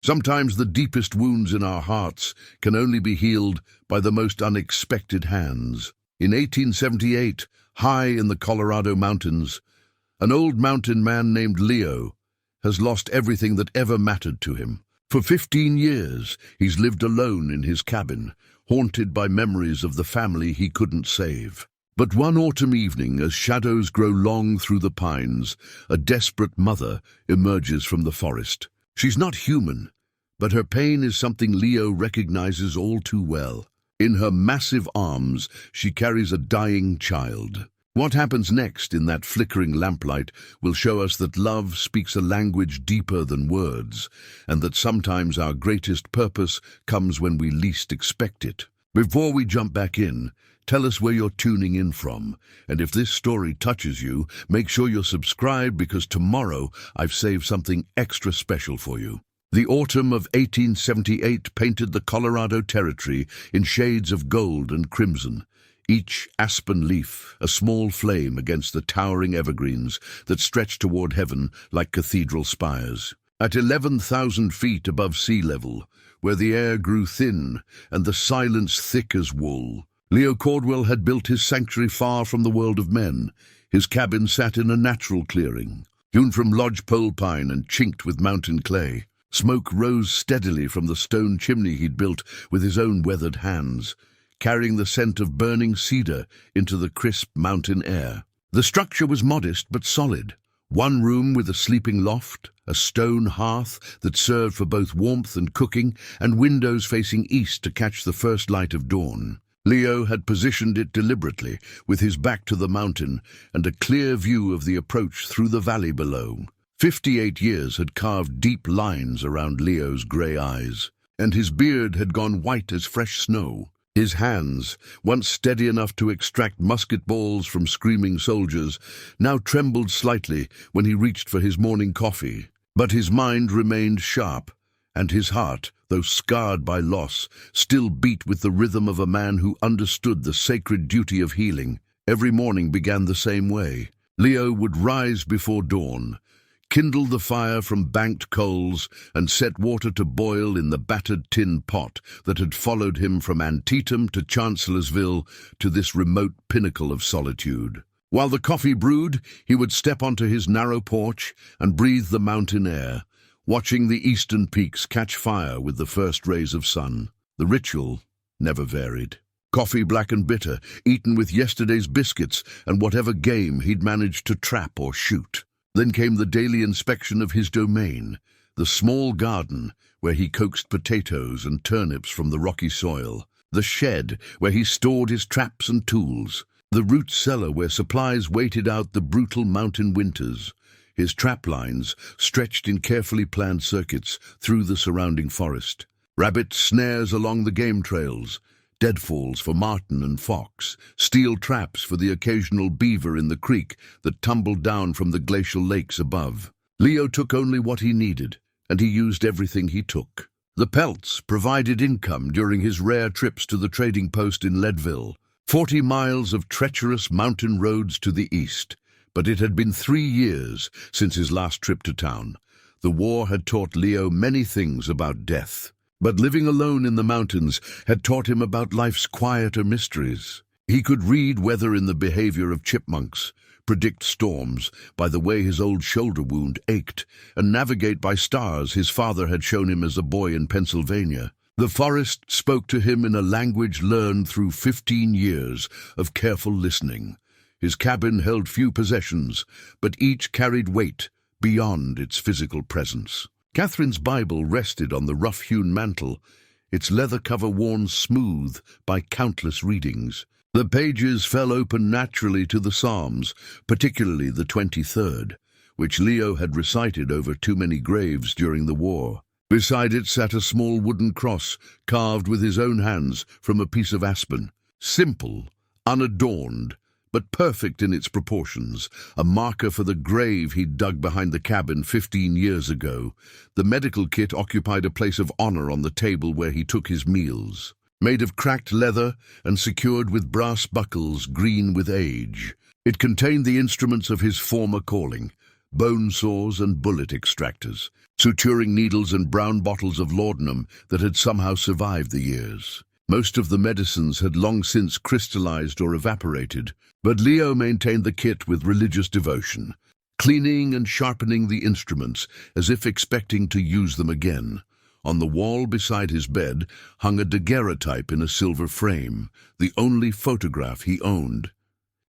Sometimes the deepest wounds in our hearts can only be healed by the most unexpected hands. In 1878, high in the Colorado mountains, an old mountain man named Leo has lost everything that ever mattered to him. For 15 years, he's lived alone in his cabin, haunted by memories of the family he couldn't save. But one autumn evening, as shadows grow long through the pines, a desperate mother emerges from the forest. She's not human, but her pain is something Leo recognizes all too well. In her massive arms, she carries a dying child. What happens next in that flickering lamplight will show us that love speaks a language deeper than words, and that sometimes our greatest purpose comes when we least expect it. Before we jump back in, tell us where you're tuning in from, and if this story touches you, make sure you're subscribed because tomorrow I've saved something extra special for you. The autumn of 1878 painted the Colorado Territory in shades of gold and crimson, each aspen leaf a small flame against the towering evergreens that stretched toward heaven like cathedral spires. At 11,000 feet above sea level, where the air grew thin and the silence thick as wool, Leo Caldwell had built his sanctuary far from the world of men. His cabin sat in a natural clearing, hewn from lodgepole pine and chinked with mountain clay. Smoke rose steadily from the stone chimney he'd built with his own weathered hands, carrying the scent of burning cedar into the crisp mountain air. The structure was modest but solid. One room with a sleeping loft, a stone hearth that served for both warmth and cooking, and windows facing east to catch the first light of dawn. Leo had positioned it deliberately, with his back to the mountain and a clear view of the approach through the valley below. 58 years had carved deep lines around Leo's grey eyes, and his beard had gone white as fresh snow. His hands, once steady enough to extract musket balls from screaming soldiers, now trembled slightly when he reached for his morning coffee. But his mind remained sharp, and his heart, though scarred by loss, still beat with the rhythm of a man who understood the sacred duty of healing. Every morning began the same way. Leo would rise before dawn, kindle the fire from banked coals, and set water to boil in the battered tin pot that had followed him from Antietam to Chancellorsville to this remote pinnacle of solitude. While the coffee brewed, he would step onto his narrow porch and breathe the mountain air, watching the eastern peaks catch fire with the first rays of sun. The ritual never varied. Coffee black and bitter, eaten with yesterday's biscuits and whatever game he'd managed to trap or shoot. Then came the daily inspection of his domain, the small garden where he coaxed potatoes and turnips from the rocky soil, the shed where he stored his traps and tools, the root cellar where supplies waited out the brutal mountain winters. His trap lines stretched in carefully planned circuits through the surrounding forest, rabbit snares along the game trails, deadfalls for marten and fox, steel traps for the occasional beaver in the creek that tumbled down from the glacial lakes above. Leo took only what he needed, and he used everything he took. The pelts provided income during his rare trips to the trading post in Leadville, 40 miles of treacherous mountain roads to the east. But it had been 3 years since his last trip to town. The war had taught Leo many things about death, but living alone in the mountains had taught him about life's quieter mysteries. He could read weather in the behavior of chipmunks, predict storms by the way his old shoulder wound ached, and navigate by stars his father had shown him as a boy in Pennsylvania. The forest spoke to him in a language learned through 15 years of careful listening. His cabin held few possessions, but each carried weight beyond its physical presence. Catherine's Bible rested on the rough-hewn mantel, its leather cover worn smooth by countless readings. The pages fell open naturally to the Psalms, particularly the 23rd, which Leo had recited over too many graves during the war. Beside it sat a small wooden cross carved with his own hands from a piece of aspen. Simple, unadorned, but perfect in its proportions, a marker for the grave he'd dug behind the cabin 15 years ago. The medical kit occupied a place of honor on the table where he took his meals. Made of cracked leather and secured with brass buckles green with age, it contained the instruments of his former calling, bone saws and bullet extractors, suturing needles and brown bottles of laudanum that had somehow survived the years. Most of the medicines had long since crystallized or evaporated, but Leo maintained the kit with religious devotion, cleaning and sharpening the instruments as if expecting to use them again. On the wall beside his bed hung a daguerreotype in a silver frame, the only photograph he owned.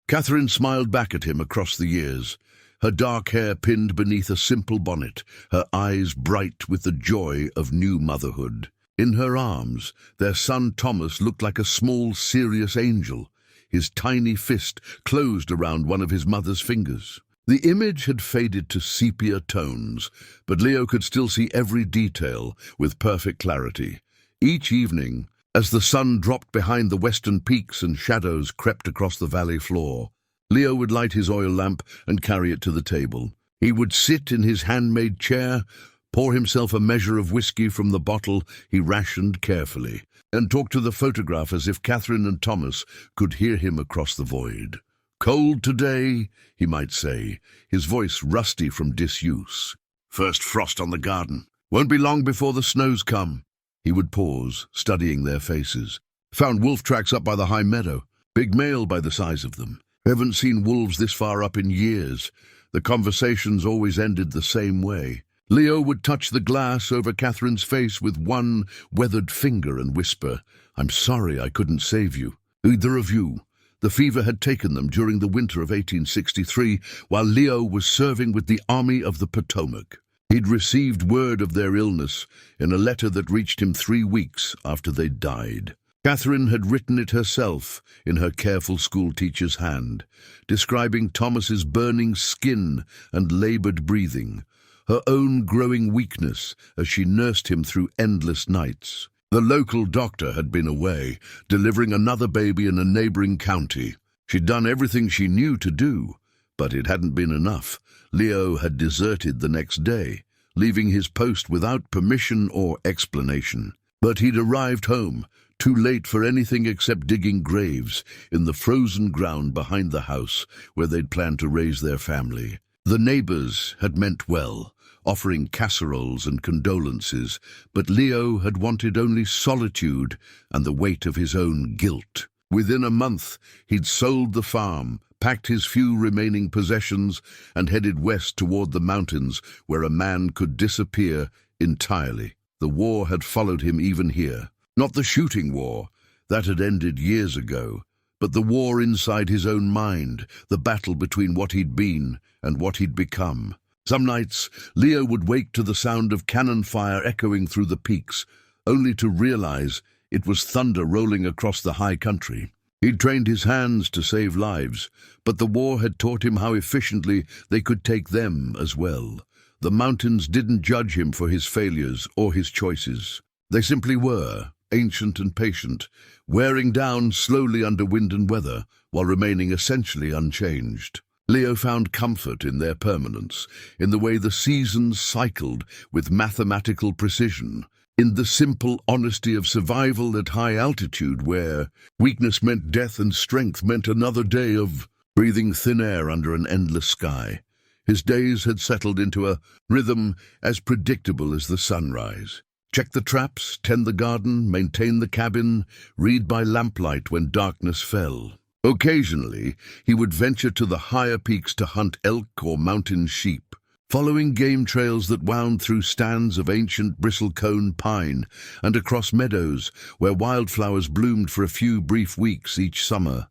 Catherine smiled back at him across the years, her dark hair pinned beneath a simple bonnet, her eyes bright with the joy of new motherhood. In her arms, their son Thomas looked like a small, serious angel, his tiny fist closed around one of his mother's fingers. The image had faded to sepia tones, but Leo could still see every detail with perfect clarity. Each evening, as the sun dropped behind the western peaks and shadows crept across the valley floor, Leo would light his oil lamp and carry it to the table. He would sit in his handmade chair, pour himself a measure of whiskey from the bottle he rationed carefully, and talk to the photograph as if Catherine and Thomas could hear him across the void. "Cold today," he might say, his voice rusty from disuse. "First frost on the garden. Won't be long before the snows come." He would pause, studying their faces. "Found wolf tracks up by the high meadow. Big male by the size of them. Haven't seen wolves this far up in years." The conversations always ended the same way. Leo would touch the glass over Catherine's face with one weathered finger and whisper, "I'm sorry I couldn't save you. Either of you." The fever had taken them during the winter of 1863, while Leo was serving with the Army of the Potomac. He'd received word of their illness in a letter that reached him 3 weeks after they'd died. Catherine had written it herself in her careful schoolteacher's hand, describing Thomas's burning skin and labored breathing, her own growing weakness as she nursed him through endless nights. The local doctor had been away, delivering another baby in a neighboring county. She'd done everything she knew to do, but it hadn't been enough. Leo had deserted the next day, leaving his post without permission or explanation. But he'd arrived home, too late for anything except digging graves in the frozen ground behind the house where they'd planned to raise their family. The neighbors had meant well, offering casseroles and condolences, but Leo had wanted only solitude and the weight of his own guilt. Within a month, he'd sold the farm, packed his few remaining possessions, and headed west toward the mountains where a man could disappear entirely. The war had followed him even here. Not the shooting war, that had ended years ago, but the war inside his own mind, the battle between what he'd been and what he'd become. Some nights, Leo would wake to the sound of cannon fire echoing through the peaks, only to realize it was thunder rolling across the high country. He'd trained his hands to save lives, but the war had taught him how efficiently they could take them as well. The mountains didn't judge him for his failures or his choices. They simply were, ancient and patient, wearing down slowly under wind and weather, while remaining essentially unchanged. Leo found comfort in their permanence, in the way the seasons cycled with mathematical precision, in the simple honesty of survival at high altitude where weakness meant death and strength meant another day of breathing thin air under an endless sky. His days had settled into a rhythm as predictable as the sunrise. Check the traps, tend the garden, maintain the cabin, read by lamplight when darkness fell. Occasionally, he would venture to the higher peaks to hunt elk or mountain sheep, following game trails that wound through stands of ancient bristlecone pine and across meadows where wildflowers bloomed for a few brief weeks each summer.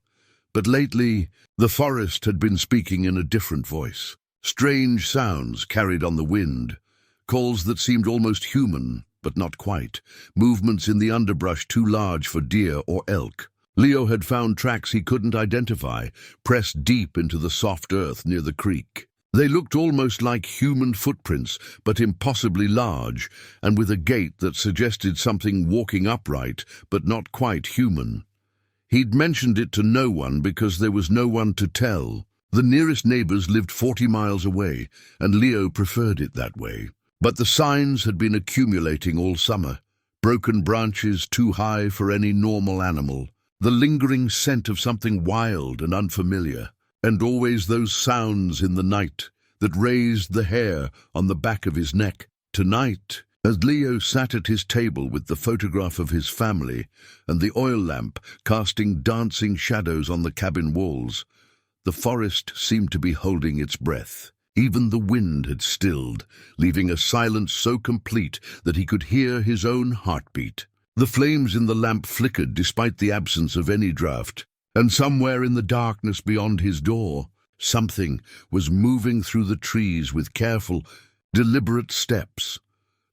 But lately, the forest had been speaking in a different voice. Strange sounds carried on the wind, calls that seemed almost human, but not quite, movements in the underbrush too large for deer or elk. Leo had found tracks he couldn't identify, pressed deep into the soft earth near the creek. They looked almost like human footprints, but impossibly large, and with a gait that suggested something walking upright, but not quite human. He'd mentioned it to no one because there was no one to tell. The nearest neighbors lived 40 miles away, and Leo preferred it that way. But the signs had been accumulating all summer. Broken branches too high for any normal animal. The lingering scent of something wild and unfamiliar. And always those sounds in the night, that raised the hair on the back of his neck. Tonight, as Leo sat at his table with the photograph of his family and the oil lamp casting dancing shadows on the cabin walls, the forest seemed to be holding its breath. Even the wind had stilled, leaving a silence so complete that he could hear his own heartbeat. The flames in the lamp flickered despite the absence of any draught, and somewhere in the darkness beyond his door, something was moving through the trees with careful, deliberate steps.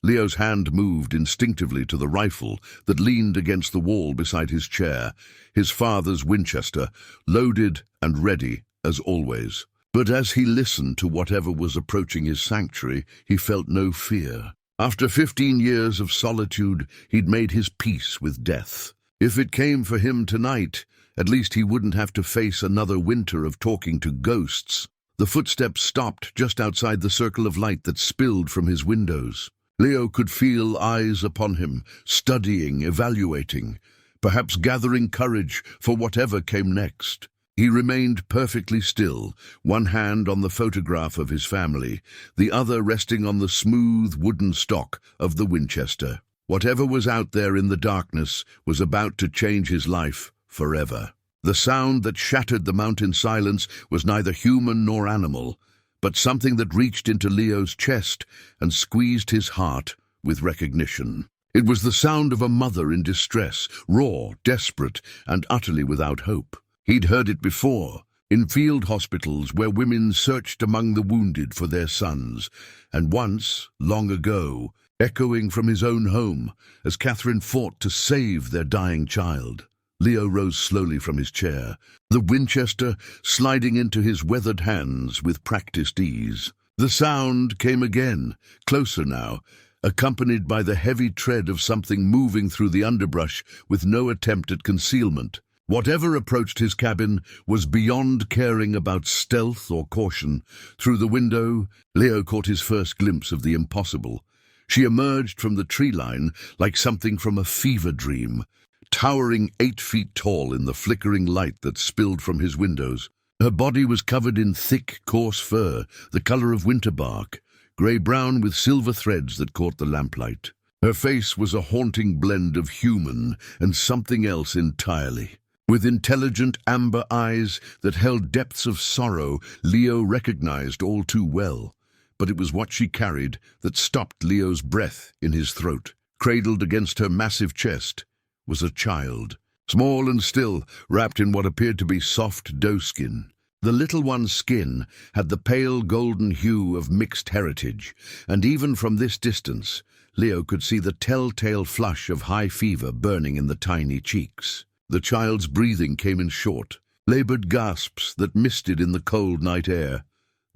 Leo's hand moved instinctively to the rifle that leaned against the wall beside his chair, his father's Winchester, loaded and ready as always. But as he listened to whatever was approaching his sanctuary, he felt no fear. After 15 years of solitude, he'd made his peace with death. If it came for him tonight, at least he wouldn't have to face another winter of talking to ghosts. The footsteps stopped just outside the circle of light that spilled from his windows. Leo could feel eyes upon him, studying, evaluating, perhaps gathering courage for whatever came next. He remained perfectly still, one hand on the photograph of his family, the other resting on the smooth wooden stock of the Winchester. Whatever was out there in the darkness was about to change his life forever. The sound that shattered the mountain silence was neither human nor animal, but something that reached into Leo's chest and squeezed his heart with recognition. It was the sound of a mother in distress, raw, desperate, and utterly without hope. He'd heard it before, in field hospitals where women searched among the wounded for their sons, and once, long ago, echoing from his own home as Catherine fought to save their dying child. Leo rose slowly from his chair, the Winchester sliding into his weathered hands with practiced ease. The sound came again, closer now, accompanied by the heavy tread of something moving through the underbrush with no attempt at concealment. Whatever approached his cabin was beyond caring about stealth or caution. Through the window, Leo caught his first glimpse of the impossible. She emerged from the tree line like something from a fever dream, towering 8 feet tall in the flickering light that spilled from his windows. Her body was covered in thick, coarse fur, the color of winter bark, grey-brown with silver threads that caught the lamplight. Her face was a haunting blend of human and something else entirely. With intelligent amber eyes that held depths of sorrow Leo recognized all too well. But it was what she carried that stopped Leo's breath in his throat. Cradled against her massive chest was a child, small and still, wrapped in what appeared to be soft doeskin. The little one's skin had the pale golden hue of mixed heritage, and even from this distance, Leo could see the telltale flush of high fever burning in the tiny cheeks. The child's breathing came in short, labored gasps that misted in the cold night air.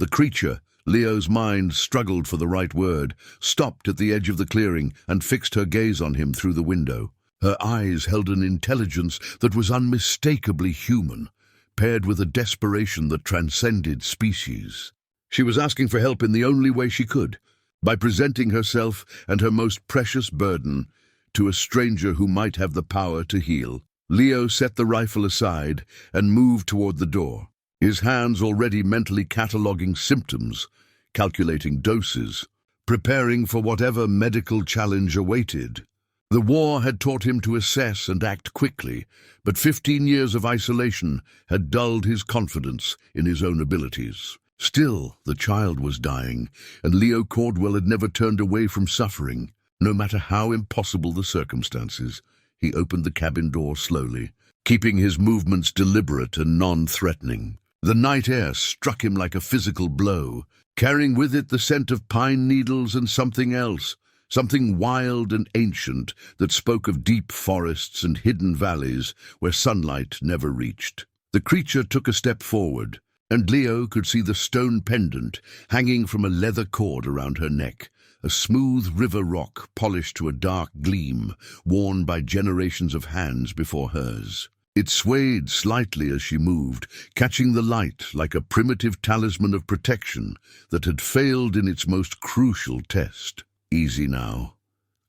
The creature, Leo's mind struggled for the right word, stopped at the edge of the clearing and fixed her gaze on him through the window. Her eyes held an intelligence that was unmistakably human, paired with a desperation that transcended species. She was asking for help in the only way she could, by presenting herself and her most precious burden to a stranger who might have the power to heal. Leo set the rifle aside and moved toward the door, his hands already mentally cataloguing symptoms, calculating doses, preparing for whatever medical challenge awaited. The war had taught him to assess and act quickly, but 15 years of isolation had dulled his confidence in his own abilities. Still, the child was dying, and Leo Caldwell had never turned away from suffering, no matter how impossible the circumstances. He opened the cabin door slowly, keeping his movements deliberate and non-threatening. The night air struck him like a physical blow, carrying with it the scent of pine needles and something else, something wild and ancient that spoke of deep forests and hidden valleys where sunlight never reached. The creature took a step forward, and Leo could see the stone pendant hanging from a leather cord around her neck, a smooth river rock polished to a dark gleam, worn by generations of hands before hers. It swayed slightly as she moved, catching the light like a primitive talisman of protection that had failed in its most crucial test. "Easy now,"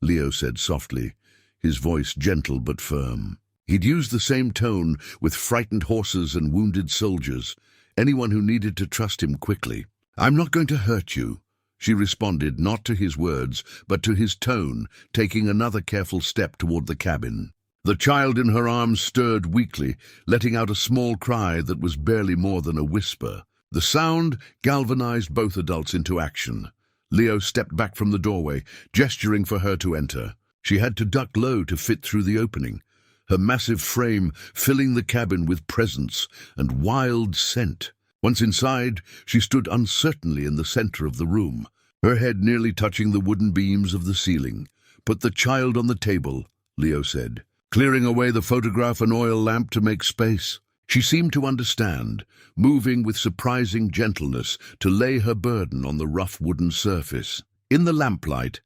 Leo said softly, his voice gentle but firm. He'd used the same tone with frightened horses and wounded soldiers, anyone who needed to trust him quickly. "I'm not going to hurt you," she responded, not to his words, but to his tone, taking another careful step toward the cabin. The child in her arms stirred weakly, letting out a small cry that was barely more than a whisper. The sound galvanized both adults into action. Leo stepped back from the doorway, gesturing for her to enter. She had to duck low to fit through the opening, her massive frame filling the cabin with presence and wild scent. Once inside, she stood uncertainly in the center of the room, her head nearly touching the wooden beams of the ceiling. "Put the child on the table," Leo said, clearing away the photograph and oil lamp to make space. She seemed to understand, moving with surprising gentleness to lay her burden on the rough wooden surface. In the lamplight,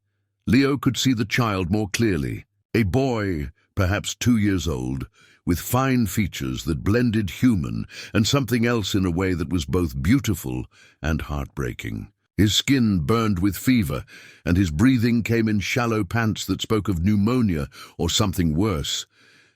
Leo could see the child more clearly, a boy, perhaps 2 years old, with fine features that blended human and something else in a way that was both beautiful and heartbreaking. His skin burned with fever, and his breathing came in shallow pants that spoke of pneumonia or something worse.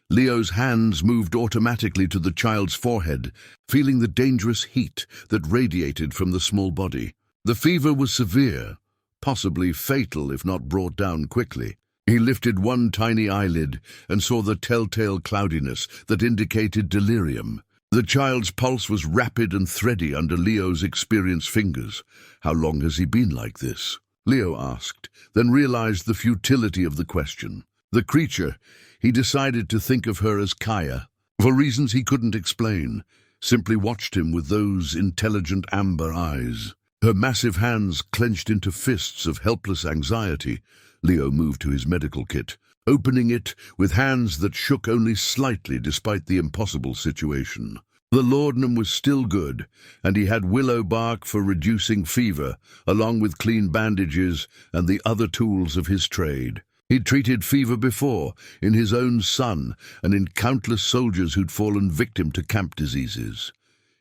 Leo's hands moved automatically to the child's forehead, feeling the dangerous heat that radiated from the small body. The fever was severe, possibly fatal if not brought down quickly. He lifted one tiny eyelid and saw the telltale cloudiness that indicated delirium. The child's pulse was rapid and thready under Leo's experienced fingers. "How long has he been like this?" Leo asked, then realized the futility of the question. The creature, he decided to think of her as Kaya, for reasons he couldn't explain, simply watched him with those intelligent amber eyes. Her massive hands clenched into fists of helpless anxiety. Leo moved to his medical kit, opening it with hands that shook only slightly despite the impossible situation. The laudanum was still good, and he had willow bark for reducing fever, along with clean bandages and the other tools of his trade. He'd treated fever before, in his own son and in countless soldiers who'd fallen victim to camp diseases.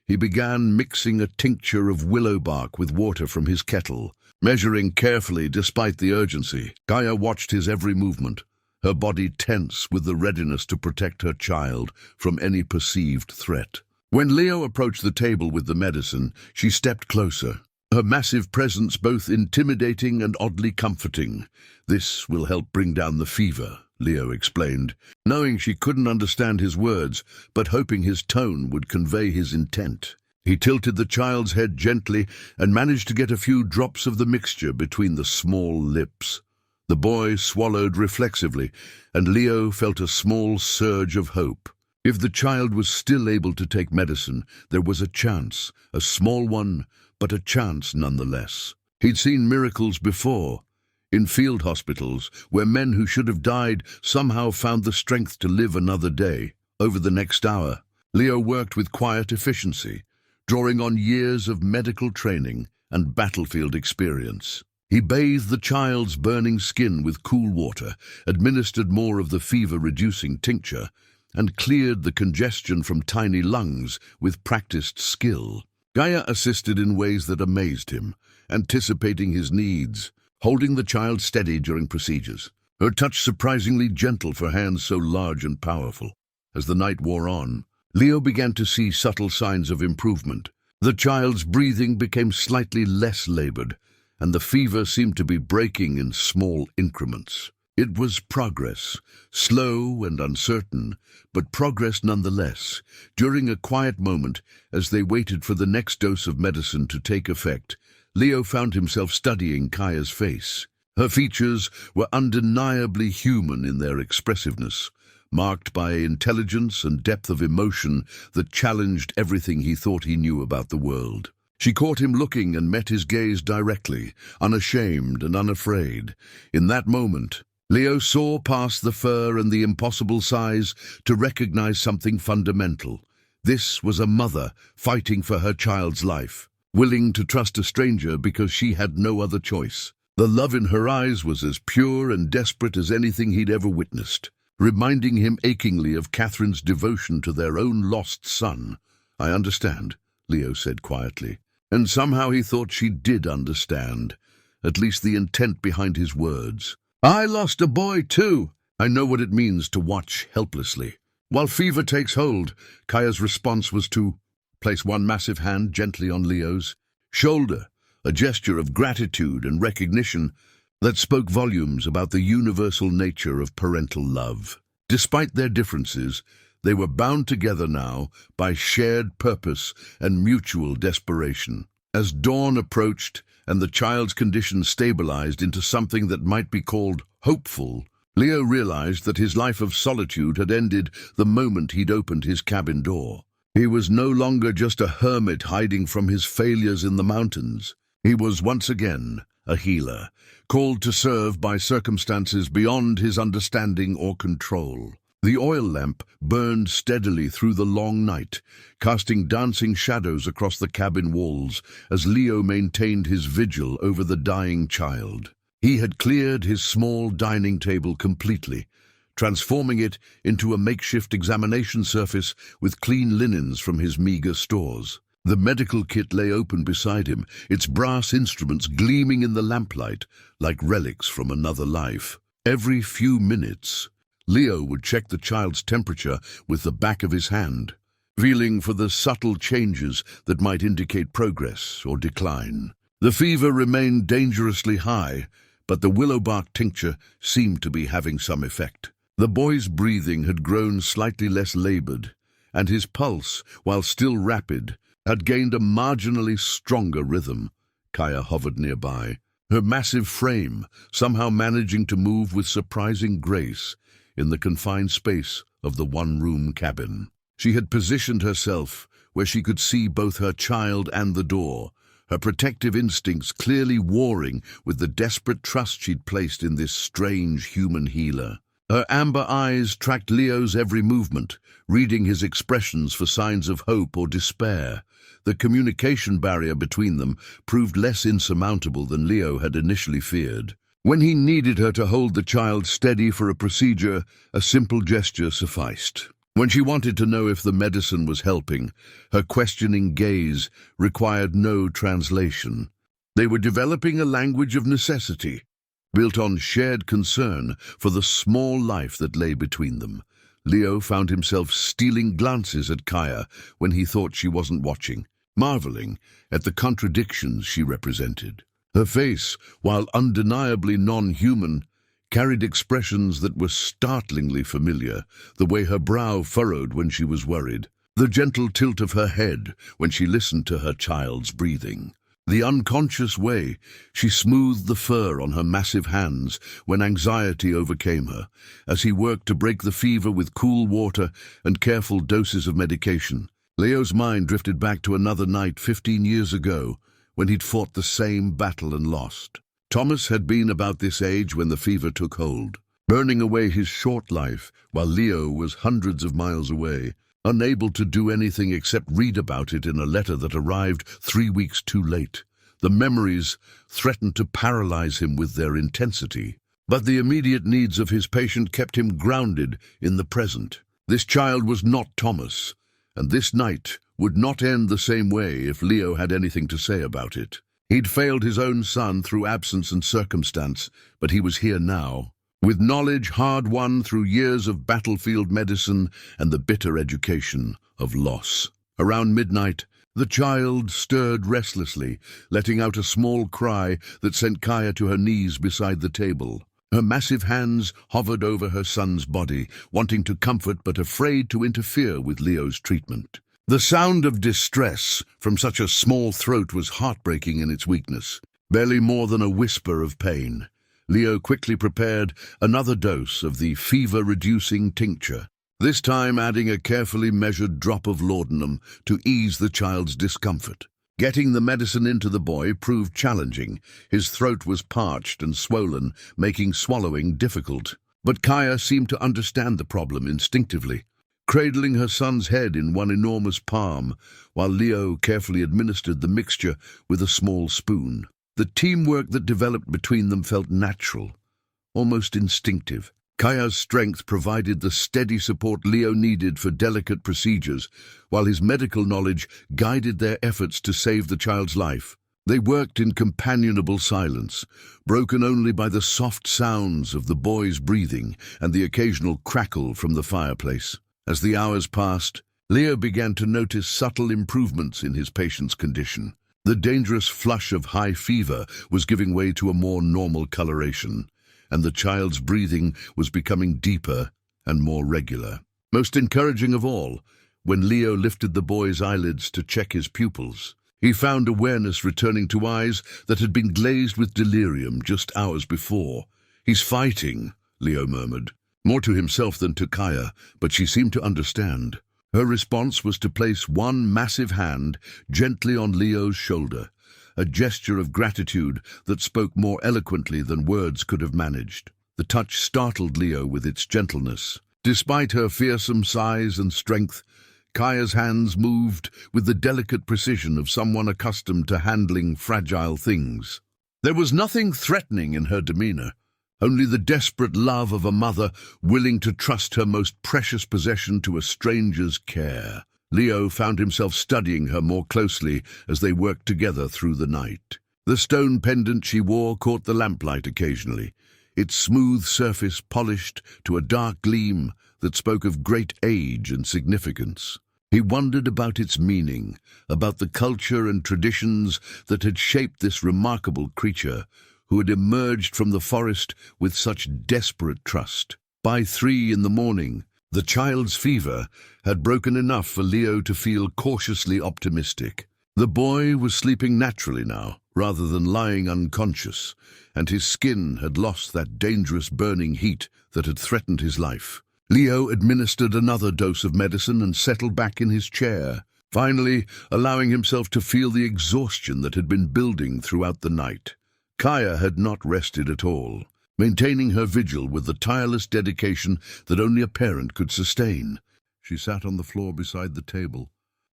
He began mixing a tincture of willow bark with water from his kettle, measuring carefully despite the urgency. Kaya watched his every movement, her body tense with the readiness to protect her child from any perceived threat. When Leo approached the table with the medicine, she stepped closer, her massive presence both intimidating and oddly comforting. "This will help bring down the fever," Leo explained, knowing she couldn't understand his words, but hoping his tone would convey his intent. He tilted the child's head gently and managed to get a few drops of the mixture between the small lips. The boy swallowed reflexively, and Leo felt a small surge of hope. If the child was still able to take medicine, there was a chance, a small one, but a chance nonetheless. He'd seen miracles before, in field hospitals, where men who should have died somehow found the strength to live another day. Over the next hour, Leo worked with quiet efficiency, drawing on years of medical training and battlefield experience. He bathed the child's burning skin with cool water, administered more of the fever-reducing tincture, and cleared the congestion from tiny lungs with practiced skill. Gaia assisted in ways that amazed him, anticipating his needs, holding the child steady during procedures, her touch surprisingly gentle for hands so large and powerful. As the night wore on, Leo began to see subtle signs of improvement. The child's breathing became slightly less labored, and the fever seemed to be breaking in small increments. It was progress, slow and uncertain, but progress nonetheless. During a quiet moment, as they waited for the next dose of medicine to take effect, Leo found himself studying Kaya's face. Her features were undeniably human in their expressiveness, marked by intelligence and depth of emotion that challenged everything he thought he knew about the world. She caught him looking and met his gaze directly, unashamed and unafraid. In that moment, Leo saw past the fur and the impossible size to recognize something fundamental. This was a mother fighting for her child's life, willing to trust a stranger because she had no other choice. The love in her eyes was as pure and desperate as anything he'd ever witnessed, reminding him achingly of Catherine's devotion to their own lost son. "I understand," Leo said quietly, and somehow he thought she did understand, at least the intent behind his words. "I lost a boy too. I know what it means to watch helplessly." While fever takes hold, Kaya's response was to place one massive hand gently on Leo's shoulder, a gesture of gratitude and recognition that spoke volumes about the universal nature of parental love. Despite their differences, they were bound together now by shared purpose and mutual desperation. As dawn approached and the child's condition stabilized into something that might be called hopeful, Leo realized that his life of solitude had ended the moment he'd opened his cabin door. He was no longer just a hermit hiding from his failures in the mountains. He was once again a healer, called to serve by circumstances beyond his understanding or control. The oil lamp burned steadily through the long night, casting dancing shadows across the cabin walls as Leo maintained his vigil over the dying child. He had cleared his small dining table completely, transforming it into a makeshift examination surface with clean linens from his meager stores. The medical kit lay open beside him, its brass instruments gleaming in the lamplight like relics from another life. Every few minutes, Leo would check the child's temperature with the back of his hand, feeling for the subtle changes that might indicate progress or decline. The fever remained dangerously high, but the willow bark tincture seemed to be having some effect. The boy's breathing had grown slightly less labored, and his pulse, while still rapid, had gained a marginally stronger rhythm. Kaya hovered nearby, her massive frame somehow managing to move with surprising grace in the confined space of the one-room cabin. She had positioned herself where she could see both her child and the door, her protective instincts clearly warring with the desperate trust she'd placed in this strange human healer. Her amber eyes tracked Leo's every movement, reading his expressions for signs of hope or despair. The communication barrier between them proved less insurmountable than Leo had initially feared. When he needed her to hold the child steady for a procedure, a simple gesture sufficed. When she wanted to know if the medicine was helping, her questioning gaze required no translation. They were developing a language of necessity, built on shared concern for the small life that lay between them. Leo found himself stealing glances at Kaya when he thought she wasn't watching, marveling at the contradictions she represented. Her face, while undeniably non-human, carried expressions that were startlingly familiar, the way her brow furrowed when she was worried, the gentle tilt of her head when she listened to her child's breathing, the unconscious way she smoothed the fur on her massive hands when anxiety overcame her, as he worked to break the fever with cool water and careful doses of medication. Leo's mind drifted back to another night 15 years ago, when he'd fought the same battle and lost. Thomas had been about this age when the fever took hold, burning away his short life while Leo was hundreds of miles away, unable to do anything except read about it in a letter that arrived 3 weeks too late. The memories threatened to paralyze him with their intensity, but the immediate needs of his patient kept him grounded in the present. This child was not Thomas, and this night would not end the same way if Leo had anything to say about it. He'd failed his own son through absence and circumstance, but he was here now, with knowledge hard-won through years of battlefield medicine and the bitter education of loss. Around midnight, the child stirred restlessly, letting out a small cry that sent Kaya to her knees beside the table. Her massive hands hovered over her son's body, wanting to comfort but afraid to interfere with Leo's treatment. The sound of distress from such a small throat was heartbreaking in its weakness, barely more than a whisper of pain. Leo quickly prepared another dose of the fever-reducing tincture, this time adding a carefully measured drop of laudanum to ease the child's discomfort. Getting the medicine into the boy proved challenging. His throat was parched and swollen, making swallowing difficult. But Kaya seemed to understand the problem instinctively, cradling her son's head in one enormous palm, while Leo carefully administered the mixture with a small spoon. The teamwork that developed between them felt natural, almost instinctive. Kaya's strength provided the steady support Leo needed for delicate procedures, while his medical knowledge guided their efforts to save the child's life. They worked in companionable silence, broken only by the soft sounds of the boy's breathing and the occasional crackle from the fireplace. As the hours passed, Leo began to notice subtle improvements in his patient's condition. The dangerous flush of high fever was giving way to a more normal coloration, and the child's breathing was becoming deeper and more regular. Most encouraging of all, when Leo lifted the boy's eyelids to check his pupils, he found awareness returning to eyes that had been glazed with delirium just hours before. "He's fighting," Leo murmured, more to himself than to Kaya, but she seemed to understand. Her response was to place one massive hand gently on Leo's shoulder, a gesture of gratitude that spoke more eloquently than words could have managed. The touch startled Leo with its gentleness. Despite her fearsome size and strength, Kaya's hands moved with the delicate precision of someone accustomed to handling fragile things. There was nothing threatening in her demeanor, only the desperate love of a mother willing to trust her most precious possession to a stranger's care. Leo found himself studying her more closely as they worked together through the night. The stone pendant she wore caught the lamplight occasionally, its smooth surface polished to a dark gleam that spoke of great age and significance. He wondered about its meaning, about the culture and traditions that had shaped this remarkable creature who had emerged from the forest with such desperate trust. By 3 in the morning, the child's fever had broken enough for Leo to feel cautiously optimistic. The boy was sleeping naturally now, rather than lying unconscious, and his skin had lost that dangerous burning heat that had threatened his life. Leo administered another dose of medicine and settled back in his chair, finally allowing himself to feel the exhaustion that had been building throughout the night. Kaya had not rested at all, maintaining her vigil with the tireless dedication that only a parent could sustain. She sat on the floor beside the table,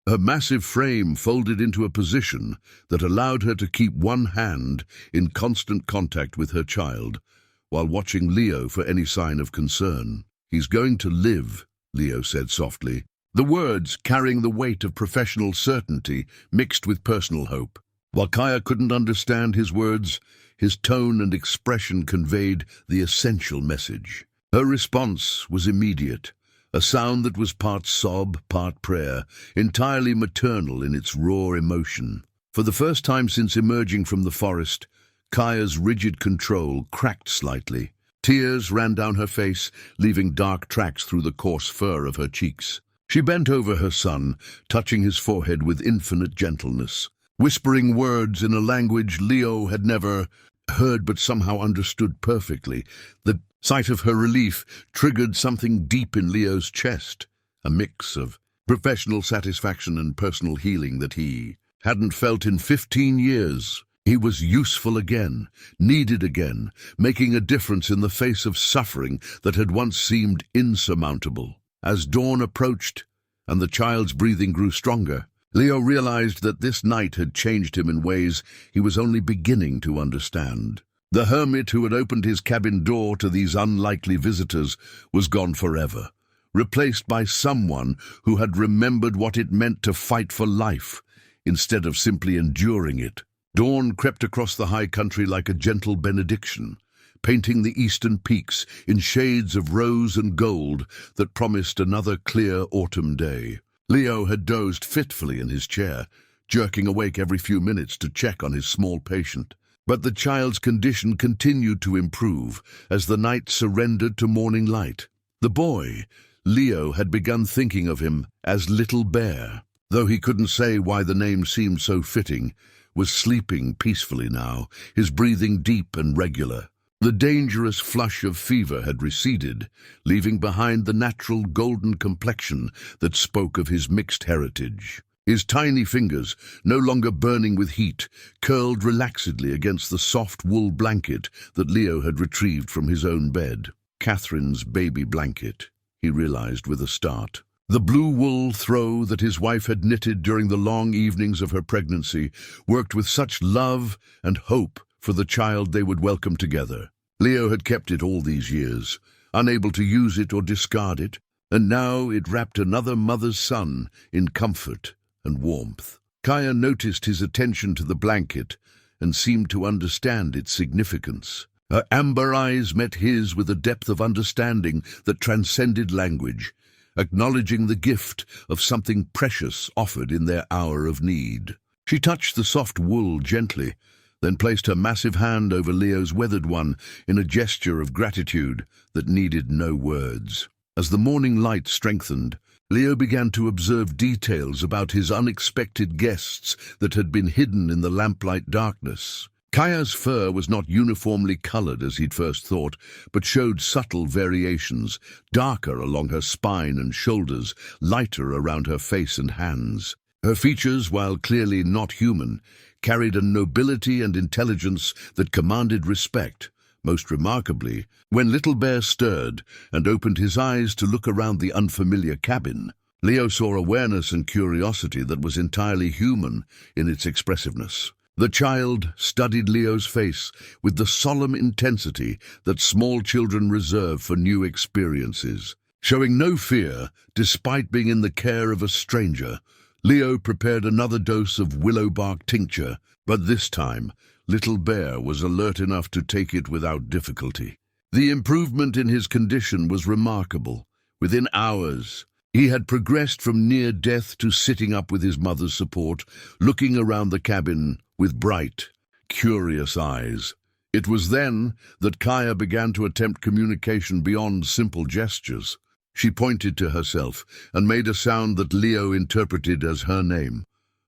her massive frame folded into a position that allowed her to keep one hand in constant contact with her child, while watching Leo for any sign of concern. "He's going to live," Leo said softly, the words carrying the weight of professional certainty mixed with personal hope. While Kaya couldn't understand his words, his tone and expression conveyed the essential message. Her response was immediate, a sound that was part sob, part prayer, entirely maternal in its raw emotion. For the first time since emerging from the forest, Kaya's rigid control cracked slightly. Tears ran down her face, leaving dark tracks through the coarse fur of her cheeks. She bent over her son, touching his forehead with infinite gentleness, whispering words in a language Leo had never heard but somehow understood perfectly. The sight of her relief triggered something deep in Leo's chest, a mix of professional satisfaction and personal healing that he hadn't felt in 15 years. He was useful again, needed again, making a difference in the face of suffering that had once seemed insurmountable. As dawn approached and the child's breathing grew stronger, Leo realized that this night had changed him in ways he was only beginning to understand. The hermit who had opened his cabin door to these unlikely visitors was gone forever, replaced by someone who had remembered what it meant to fight for life instead of simply enduring it. Dawn crept across the high country like a gentle benediction, painting the eastern peaks in shades of rose and gold that promised another clear autumn day. Leo had dozed fitfully in his chair, jerking awake every few minutes to check on his small patient. But the child's condition continued to improve as the night surrendered to morning light. The boy, Leo, had begun thinking of him as Little Bear, though he couldn't say why the name seemed so fitting, was sleeping peacefully now, his breathing deep and regular. The dangerous flush of fever had receded, leaving behind the natural golden complexion that spoke of his mixed heritage. His tiny fingers, no longer burning with heat, curled relaxedly against the soft wool blanket that Leo had retrieved from his own bed. Catherine's baby blanket, he realized with a start. The blue wool throw that his wife had knitted during the long evenings of her pregnancy worked with such love and hope for the child they would welcome together. Leo had kept it all these years, unable to use it or discard it, and now it wrapped another mother's son in comfort and warmth. Kaya noticed his attention to the blanket and seemed to understand its significance. Her amber eyes met his with a depth of understanding that transcended language, acknowledging the gift of something precious offered in their hour of need. She touched the soft wool gently, then placed her massive hand over Leo's weathered one in a gesture of gratitude that needed no words. As the morning light strengthened, Leo began to observe details about his unexpected guests that had been hidden in the lamplight darkness. Kaya's fur was not uniformly colored as he'd first thought, but showed subtle variations, darker along her spine and shoulders, lighter around her face and hands. Her features, while clearly not human, carried a nobility and intelligence that commanded respect. Most remarkably, when Little Bear stirred and opened his eyes to look around the unfamiliar cabin, Leo saw awareness and curiosity that was entirely human in its expressiveness. The child studied Leo's face with the solemn intensity that small children reserve for new experiences. Showing no fear, despite being in the care of a stranger, Leo prepared another dose of willow bark tincture, but this time, Little Bear was alert enough to take it without difficulty. The improvement in his condition was remarkable. Within hours, he had progressed from near death to sitting up with his mother's support, looking around the cabin with bright, curious eyes. It was then that Kaya began to attempt communication beyond simple gestures. She pointed to herself and made a sound that Leo interpreted as her name,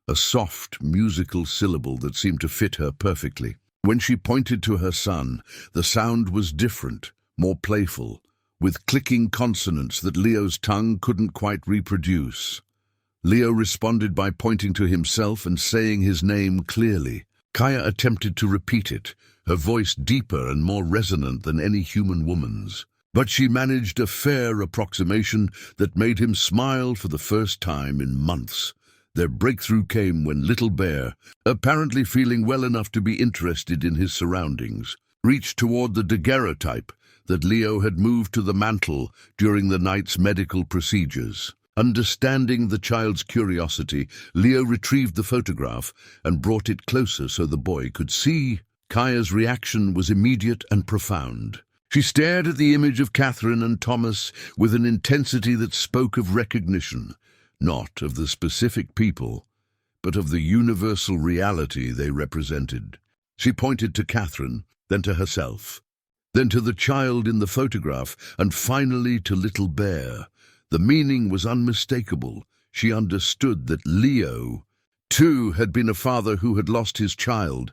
a soft, musical syllable that seemed to fit her perfectly. When she pointed to her son, the sound was different, more playful, with clicking consonants that Leo's tongue couldn't quite reproduce. Leo responded by pointing to himself and saying his name clearly. Kaya attempted to repeat it, her voice deeper and more resonant than any human woman's. But she managed a fair approximation that made him smile for the first time in months. Their breakthrough came when Little Bear, apparently feeling well enough to be interested in his surroundings, reached toward the daguerreotype that Leo had moved to the mantel during the night's medical procedures. Understanding the child's curiosity, Leo retrieved the photograph and brought it closer so the boy could see. Kaya's reaction was immediate and profound. She stared at the image of Catherine and Thomas with an intensity that spoke of recognition, not of the specific people, but of the universal reality they represented. She pointed to Catherine, then to herself, then to the child in the photograph, and finally to Little Bear. The meaning was unmistakable. She understood that Leo, too, had been a father who had lost his child.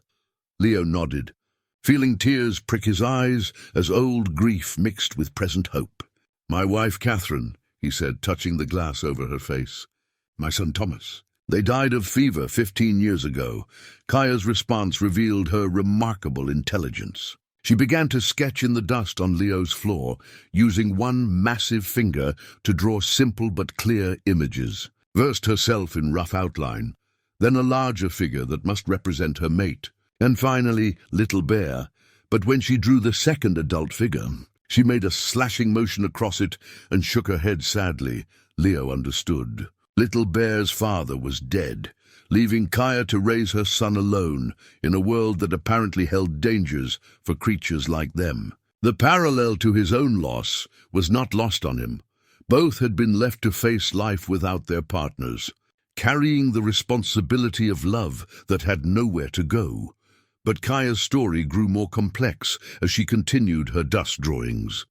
Leo nodded, feeling tears prick his eyes as old grief mixed with present hope. "My wife, Catherine," he said, touching the glass over her face. "My son, Thomas. They died of fever 15 years ago." Kaya's response revealed her remarkable intelligence. She began to sketch in the dust on Leo's floor, using one massive finger to draw simple but clear images. First herself in rough outline, then a larger figure that must represent her mate, and finally Little Bear. But when she drew the second adult figure, she made a slashing motion across it and shook her head sadly. Leo understood. Little Bear's father was dead, leaving Kaya to raise her son alone in a world that apparently held dangers for creatures like them. The parallel to his own loss was not lost on him. Both had been left to face life without their partners, carrying the responsibility of love that had nowhere to go. But Kaya's story grew more complex as she continued her dust drawings.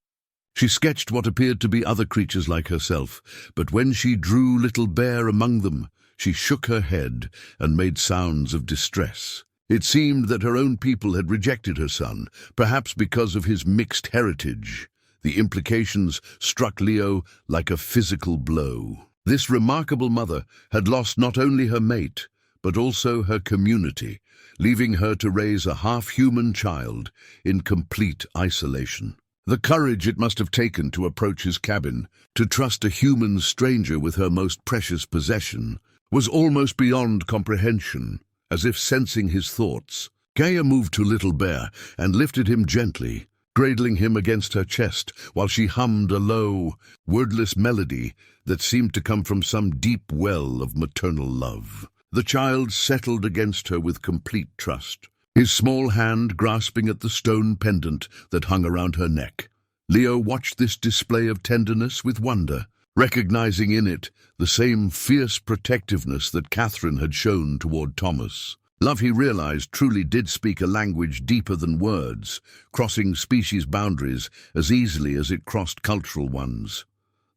She sketched what appeared to be other creatures like herself, but when she drew Little Bear among them, she shook her head and made sounds of distress. It seemed that her own people had rejected her son, perhaps because of his mixed heritage. The implications struck Leo like a physical blow. This remarkable mother had lost not only her mate, but also her community, leaving her to raise a half-human child in complete isolation. The courage it must have taken to approach his cabin, to trust a human stranger with her most precious possession, was almost beyond comprehension. As if sensing his thoughts, Kaya moved to Little Bear and lifted him gently, cradling him against her chest while she hummed a low, wordless melody that seemed to come from some deep well of maternal love. The child settled against her with complete trust, his small hand grasping at the stone pendant that hung around her neck. Leo watched this display of tenderness with wonder. recognizing in it the same fierce protectiveness that Catherine had shown toward Thomas. Love, he realized, truly did speak a language deeper than words, crossing species boundaries as easily as it crossed cultural ones.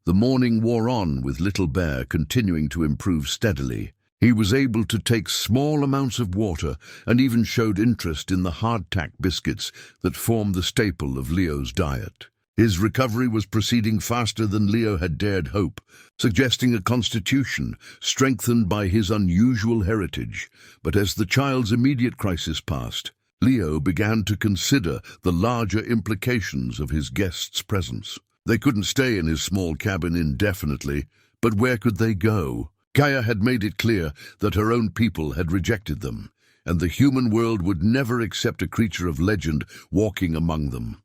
The morning wore on, with Little Bear continuing to improve steadily. He was able to take small amounts of water and even showed interest in the hardtack biscuits that formed the staple of Leo's diet. His recovery was proceeding faster than Leo had dared hope, suggesting a constitution strengthened by his unusual heritage. But as the child's immediate crisis passed, Leo began to consider the larger implications of his guest's presence. They couldn't stay in his small cabin indefinitely, but where could they go? Kaya had made it clear that her own people had rejected them, and the human world would never accept a creature of legend walking among them.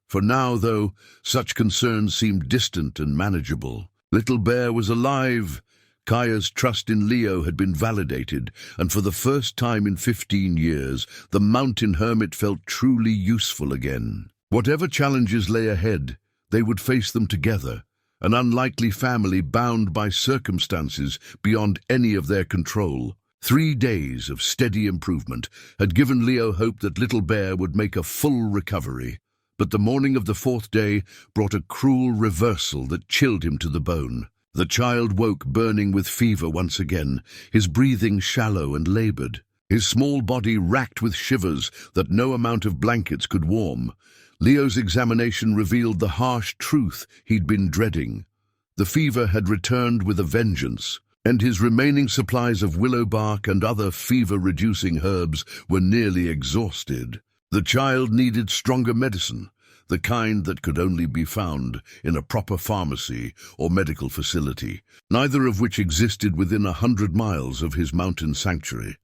For now, though, such concerns seemed distant and manageable. Little Bear was alive. Kaya's trust in Leo had been validated, and for the first time in 15 years, the mountain hermit felt truly useful again. Whatever challenges lay ahead, they would face them together, an unlikely family bound by circumstances beyond any of their control. 3 days of steady improvement had given Leo hope that Little Bear would make a full recovery. But the morning of the 4th day brought a cruel reversal that chilled him to the bone. The child woke burning with fever once again, his breathing shallow and labored, his small body racked with shivers that no amount of blankets could warm. Leo's examination revealed the harsh truth he'd been dreading. The fever had returned with a vengeance, and his remaining supplies of willow bark and other fever-reducing herbs were nearly exhausted. The child needed stronger medicine, the kind that could only be found in a proper pharmacy or medical facility, neither of which existed within 100 miles of his mountain sanctuary.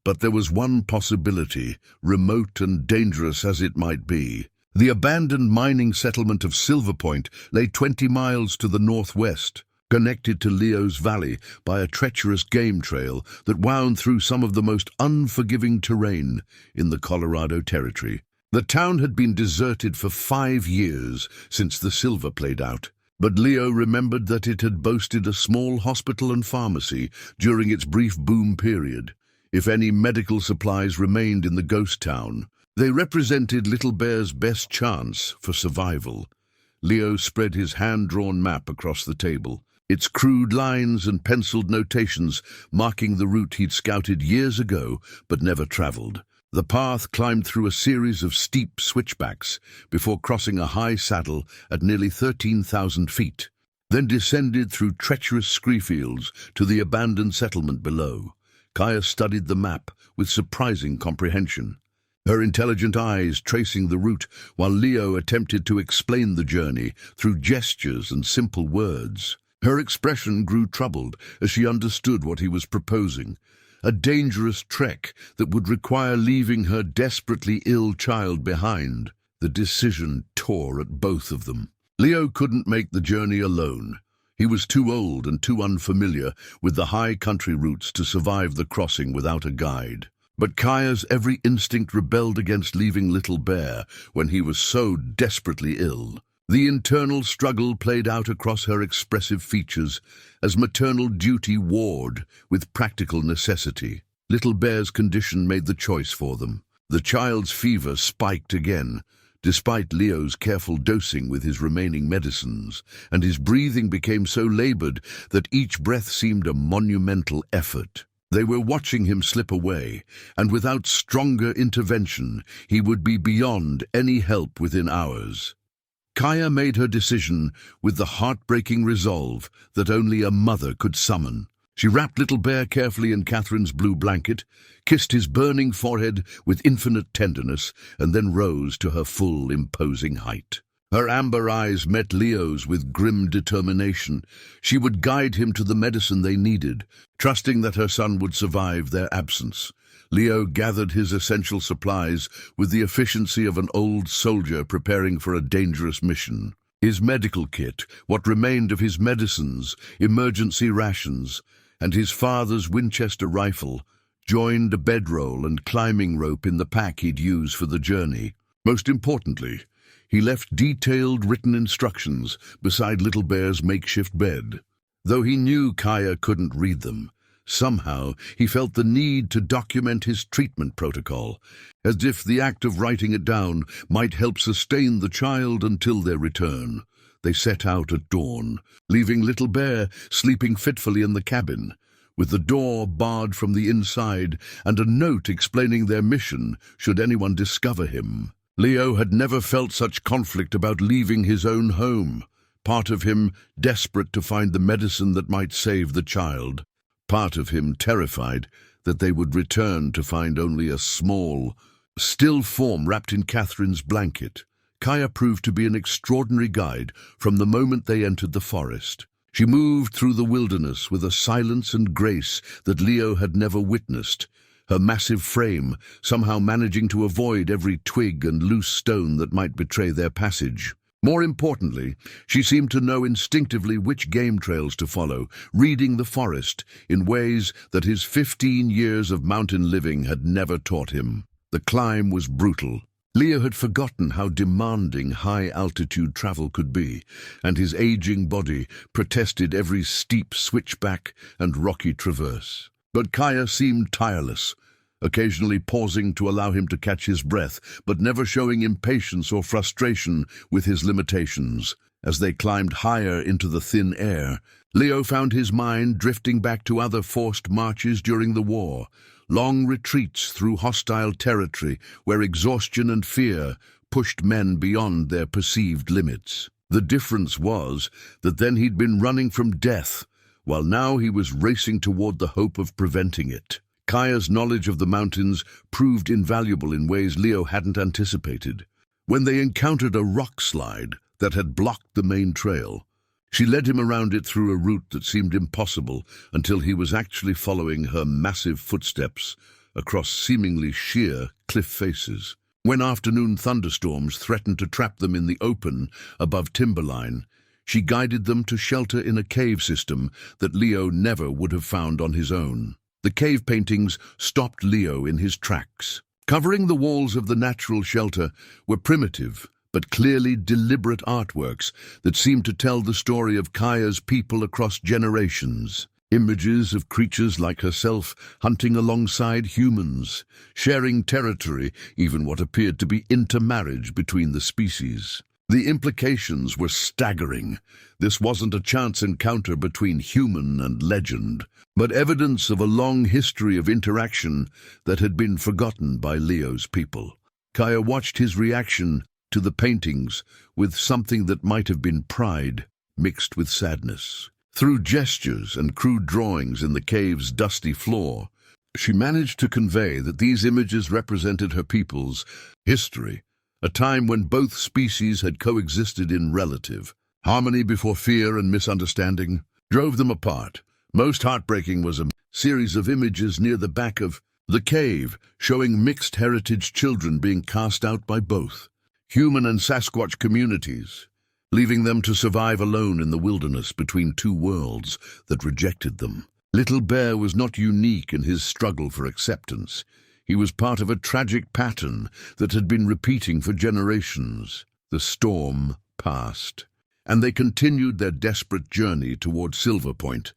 But there was one possibility, remote and dangerous as it might be. The abandoned mining settlement of Silver Point lay 20 miles to the northwest, connected to Leo's Valley by a treacherous game trail that wound through some of the most unforgiving terrain in the Colorado Territory. The town had been deserted for 5 years since the silver played out, but Leo remembered that it had boasted a small hospital and pharmacy during its brief boom period. If any medical supplies remained in the ghost town, they represented Little Bear's best chance for survival. Leo spread his hand-drawn map across the table, its crude lines and penciled notations marking the route he'd scouted years ago but never traveled. The path climbed through a series of steep switchbacks before crossing a high saddle at nearly 13,000 feet, then descended through treacherous scree-fields to the abandoned settlement below. Kaya studied the map with surprising comprehension, her intelligent eyes tracing the route while Leo attempted to explain the journey through gestures and simple words. Her expression grew troubled as she understood what he was proposing, a dangerous trek that would require leaving her desperately ill child behind. The decision tore at both of them. Leo couldn't make the journey alone. He was too old and too unfamiliar with the high country routes to survive the crossing without a guide. But Kaya's every instinct rebelled against leaving Little Bear when he was so desperately ill. The internal struggle played out across her expressive features as maternal duty warred with practical necessity. Little Bear's condition made the choice for them. The child's fever spiked again, despite Leo's careful dosing with his remaining medicines, and his breathing became so labored that each breath seemed a monumental effort. They were watching him slip away, and without stronger intervention, he would be beyond any help within hours. Kaya made her decision with the heartbreaking resolve that only a mother could summon. She wrapped Little Bear carefully in Catherine's blue blanket, kissed his burning forehead with infinite tenderness, and then rose to her full, imposing height. Her amber eyes met Leo's with grim determination. She would guide him to the medicine they needed, trusting that her son would survive their absence. Leo gathered his essential supplies with the efficiency of an old soldier preparing for a dangerous mission. His medical kit, what remained of his medicines, emergency rations, and his father's Winchester rifle joined a bedroll and climbing rope in the pack he'd use for the journey. Most importantly, He left detailed written instructions beside Little Bear's makeshift bed. Though he knew Kaya couldn't read them, somehow he felt the need to document his treatment protocol, as if the act of writing it down might help sustain the child until their return. They set out at dawn, leaving Little Bear sleeping fitfully in the cabin, with the door barred from the inside and a note explaining their mission should anyone discover him. Leo had never felt such conflict about leaving his own home, part of him desperate to find the medicine that might save the child, part of him terrified that they would return to find only a small, still form wrapped in Catherine's blanket. Kaya proved to be an extraordinary guide from the moment they entered the forest. She moved through the wilderness with a silence and grace that Leo had never witnessed, her massive frame somehow managing to avoid every twig and loose stone that might betray their passage. More importantly, she seemed to know instinctively which game trails to follow, reading the forest in ways that his 15 years of mountain living had never taught him. The climb was brutal. Leo had forgotten how demanding high-altitude travel could be, and his aging body protested every steep switchback and rocky traverse. But Kaya seemed tireless, occasionally pausing to allow him to catch his breath, but never showing impatience or frustration with his limitations. As they climbed higher into the thin air, Leo found his mind drifting back to other forced marches during the war, long retreats through hostile territory where exhaustion and fear pushed men beyond their perceived limits. The difference was that then he'd been running from death, while now he was racing toward the hope of preventing it. Kaya's knowledge of the mountains proved invaluable in ways Leo hadn't anticipated. When they encountered a rock slide that had blocked the main trail, she led him around it through a route that seemed impossible until he was actually following her massive footsteps across seemingly sheer cliff faces. When afternoon thunderstorms threatened to trap them in the open above timberline, she guided them to shelter in a cave system that Leo never would have found on his own. The cave paintings stopped Leo in his tracks. Covering the walls of the natural shelter were primitive but clearly deliberate artworks that seemed to tell the story of Kaya's people across generations. Images of creatures like herself hunting alongside humans, sharing territory, even what appeared to be intermarriage between the species. The implications were staggering. This wasn't a chance encounter between human and legend, but evidence of a long history of interaction that had been forgotten by Leo's people. Kaya watched his reaction to the paintings with something that might have been pride mixed with sadness. Through gestures and crude drawings in the cave's dusty floor, she managed to convey that these images represented her people's history, a time when both species had coexisted in relative harmony before fear and misunderstanding drove them apart. Most heartbreaking was a series of images near the back of the cave showing mixed heritage children being cast out by both human and Sasquatch communities, leaving them to survive alone in the wilderness between two worlds that rejected them. Little Bear was not unique in his struggle for acceptance. He was part of a tragic pattern that had been repeating for generations. The storm passed, and they continued their desperate journey toward Silver Point.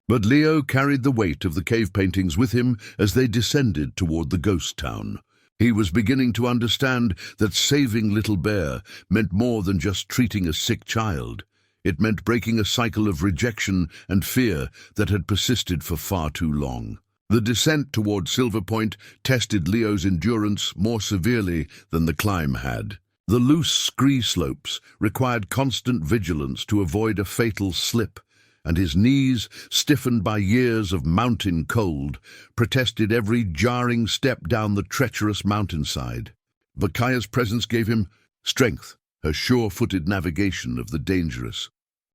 But Leo carried the weight of the cave paintings with him as they descended toward the ghost town. He was beginning to understand that saving Little Bear meant more than just treating a sick child. It meant breaking a cycle of rejection and fear that had persisted for far too long. The descent toward Silver Point tested Leo's endurance more severely than the climb had. The loose scree slopes required constant vigilance to avoid a fatal slip, and his knees, stiffened by years of mountain cold, protested every jarring step down the treacherous mountainside. But Kaya's presence gave him strength, her sure-footed navigation of the dangerous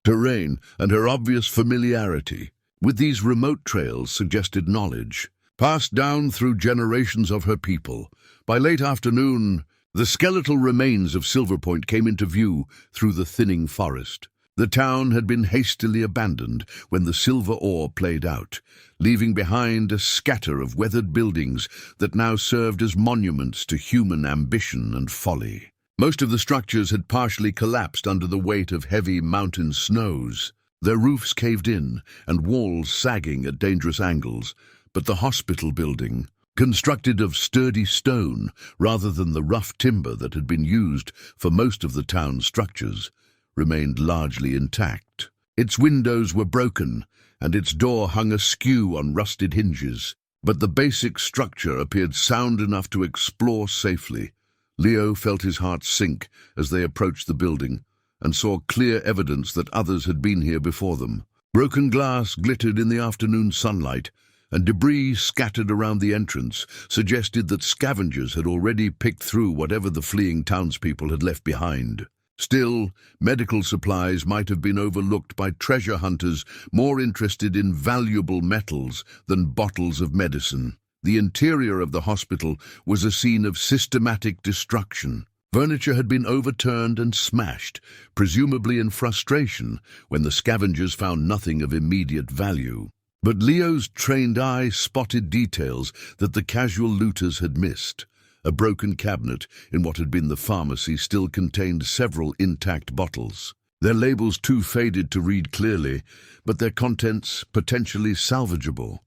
terrain, and her obvious familiarity with these remote trails suggested knowledge, passed down through generations of her people. By late afternoon, the skeletal remains of Silver Point came into view through the thinning forest. The town had been hastily abandoned when the silver ore played out, leaving behind a scatter of weathered buildings that now served as monuments to human ambition and folly. Most of the structures had partially collapsed under the weight of heavy mountain snows, their roofs caved in and walls sagging at dangerous angles, but the hospital building, constructed of sturdy stone rather than the rough timber that had been used for most of the town's structures, remained largely intact. Its windows were broken, and its door hung askew on rusted hinges, but the basic structure appeared sound enough to explore safely. Leo felt his heart sink as they approached the building and saw clear evidence that others had been here before them. Broken glass glittered in the afternoon sunlight, and debris scattered around the entrance suggested that scavengers had already picked through whatever the fleeing townspeople had left behind. Still, medical supplies might have been overlooked by treasure hunters more interested in valuable metals than bottles of medicine. The interior of the hospital was a scene of systematic destruction. Furniture had been overturned and smashed, presumably in frustration when the scavengers found nothing of immediate value. But Leo's trained eye spotted details that the casual looters had missed. A broken cabinet in what had been the pharmacy still contained several intact bottles. Their labels too faded to read clearly, but their contents potentially salvageable.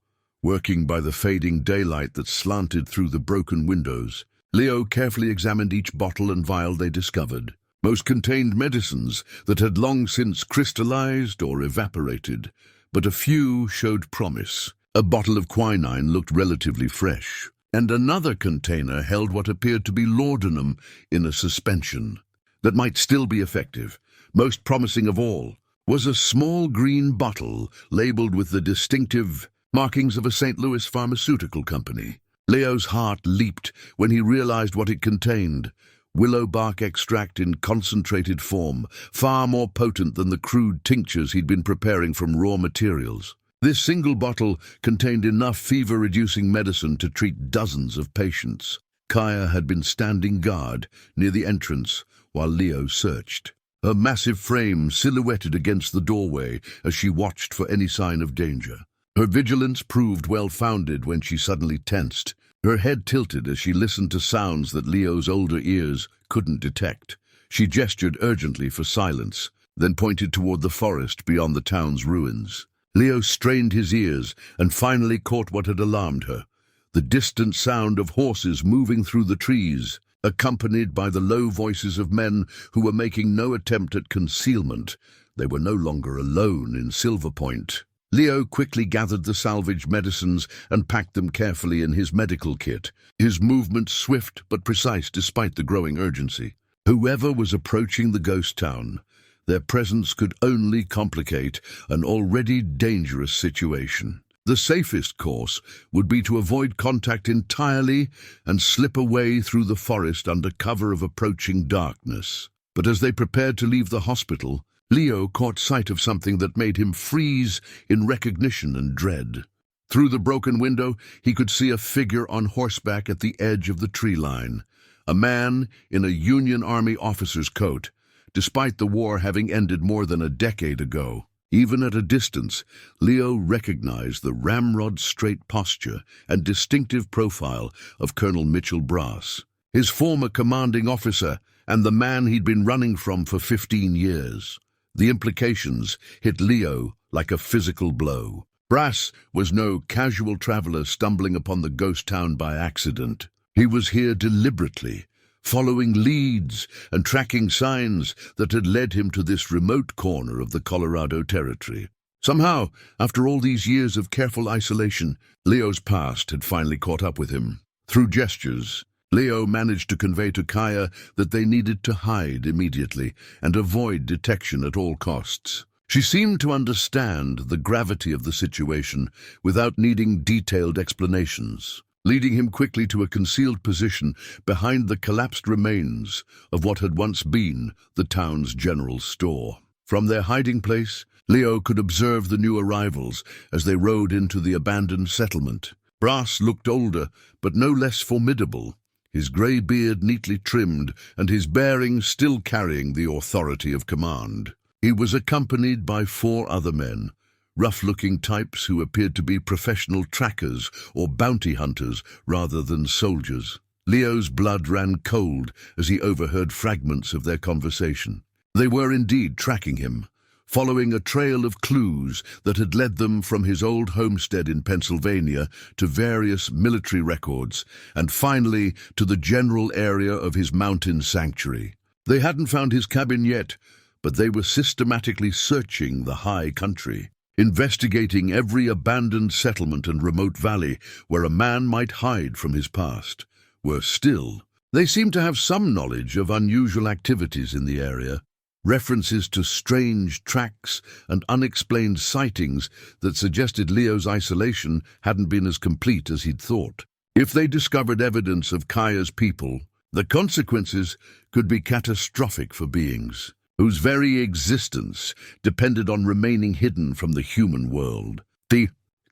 Working by the fading daylight that slanted through the broken windows, Leo carefully examined each bottle and vial they discovered. Most contained medicines that had long since crystallized or evaporated, but a few showed promise. A bottle of quinine looked relatively fresh, and another container held what appeared to be laudanum in a suspension that might still be effective. Most promising of all was a small green bottle labeled with the distinctive markings of a St. Louis pharmaceutical company. Leo's heart leaped when he realized what it contained. Willow bark extract in concentrated form, far more potent than the crude tinctures he'd been preparing from raw materials. This single bottle contained enough fever-reducing medicine to treat dozens of patients. Kaya had been standing guard near the entrance while Leo searched, her massive frame silhouetted against the doorway as she watched for any sign of danger. Her vigilance proved well-founded when she suddenly tensed. Her head tilted as she listened to sounds that Leo's older ears couldn't detect. She gestured urgently for silence, then pointed toward the forest beyond the town's ruins. Leo strained his ears and finally caught what had alarmed her: the distant sound of horses moving through the trees, accompanied by the low voices of men who were making no attempt at concealment. They were no longer alone in Silver Point. Leo quickly gathered the salvaged medicines and packed them carefully in his medical kit, his movements swift but precise despite the growing urgency. Whoever was approaching the ghost town, their presence could only complicate an already dangerous situation. The safest course would be to avoid contact entirely and slip away through the forest under cover of approaching darkness. But as they prepared to leave the hospital, Leo caught sight of something that made him freeze in recognition and dread. Through the broken window, he could see a figure on horseback at the edge of the tree line, a man in a Union Army officer's coat, despite the war having ended more than a decade ago. Even at a distance, Leo recognized the ramrod-straight posture and distinctive profile of Colonel Mitchell Brass, his former commanding officer and the man he'd been running from for 15 years. The implications hit Leo like a physical blow. Brass was no casual traveler stumbling upon the ghost town by accident. He was here deliberately, following leads and tracking signs that had led him to this remote corner of the Colorado Territory. Somehow, after all these years of careful isolation, Leo's past had finally caught up with him. Through gestures, Leo managed to convey to Kaya that they needed to hide immediately and avoid detection at all costs. She seemed to understand the gravity of the situation without needing detailed explanations, leading him quickly to a concealed position behind the collapsed remains of what had once been the town's general store. From their hiding place, Leo could observe the new arrivals as they rode into the abandoned settlement. Brass looked older, but no less formidable, his grey beard neatly trimmed and his bearing still carrying the authority of command. He was accompanied by 4 other men, rough-looking types who appeared to be professional trackers or bounty hunters rather than soldiers. Leo's blood ran cold as he overheard fragments of their conversation. They were indeed tracking him, following a trail of clues that had led them from his old homestead in Pennsylvania to various military records, and finally to the general area of his mountain sanctuary. They hadn't found his cabin yet, but they were systematically searching the high country, investigating every abandoned settlement and remote valley where a man might hide from his past. Worse still, they seemed to have some knowledge of unusual activities in the area, references to strange tracks and unexplained sightings that suggested Leo's isolation hadn't been as complete as he'd thought. If they discovered evidence of Kaya's people, the consequences could be catastrophic for beings whose very existence depended on remaining hidden from the human world. The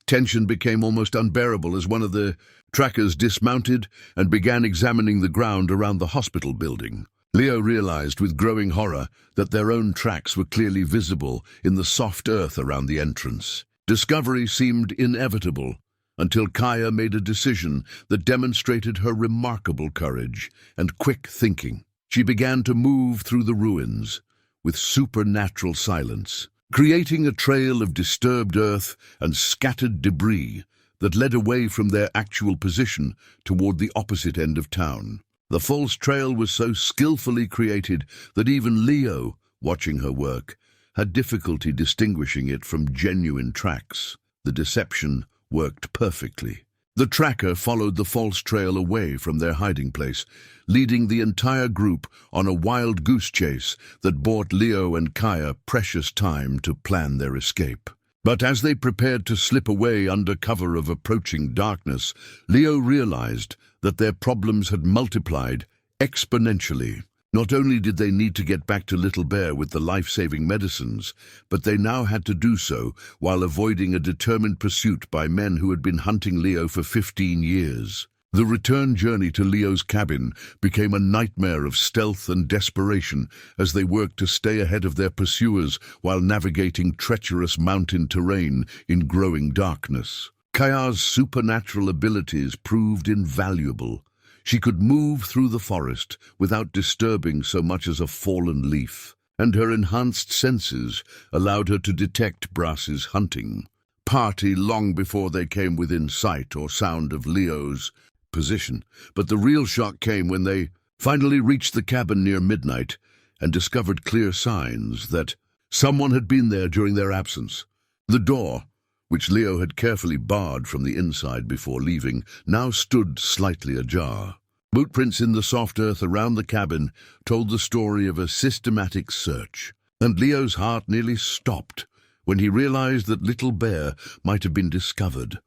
tension became almost unbearable as one of the trackers dismounted and began examining the ground around the hospital building. Leo realized with growing horror that their own tracks were clearly visible in the soft earth around the entrance. Discovery seemed inevitable until Kaya made a decision that demonstrated her remarkable courage and quick thinking. She began to move through the ruins with supernatural silence, creating a trail of disturbed earth and scattered debris that led away from their actual position toward the opposite end of town. The false trail was so skillfully created that even Leo, watching her work, had difficulty distinguishing it from genuine tracks. The deception worked perfectly. The tracker followed the false trail away from their hiding place, leading the entire group on a wild goose chase that bought Leo and Kaya precious time to plan their escape. But as they prepared to slip away under cover of approaching darkness, Leo realized that their problems had multiplied exponentially. Not only did they need to get back to Little Bear with the life-saving medicines, but they now had to do so while avoiding a determined pursuit by men who had been hunting Leo for 15 years. The return journey to Leo's cabin became a nightmare of stealth and desperation as they worked to stay ahead of their pursuers while navigating treacherous mountain terrain in growing darkness. Kaya's supernatural abilities proved invaluable. She could move through the forest without disturbing so much as a fallen leaf, and her enhanced senses allowed her to detect Brass's hunting party long before they came within sight or sound of Leo's position. But the real shock came when they finally reached the cabin near midnight and discovered clear signs that someone had been there during their absence. The door, which Leo had carefully barred from the inside before leaving, now stood slightly ajar. Bootprints in the soft earth around the cabin told the story of a systematic search, and Leo's heart nearly stopped when he realized that Little Bear might have been discovered.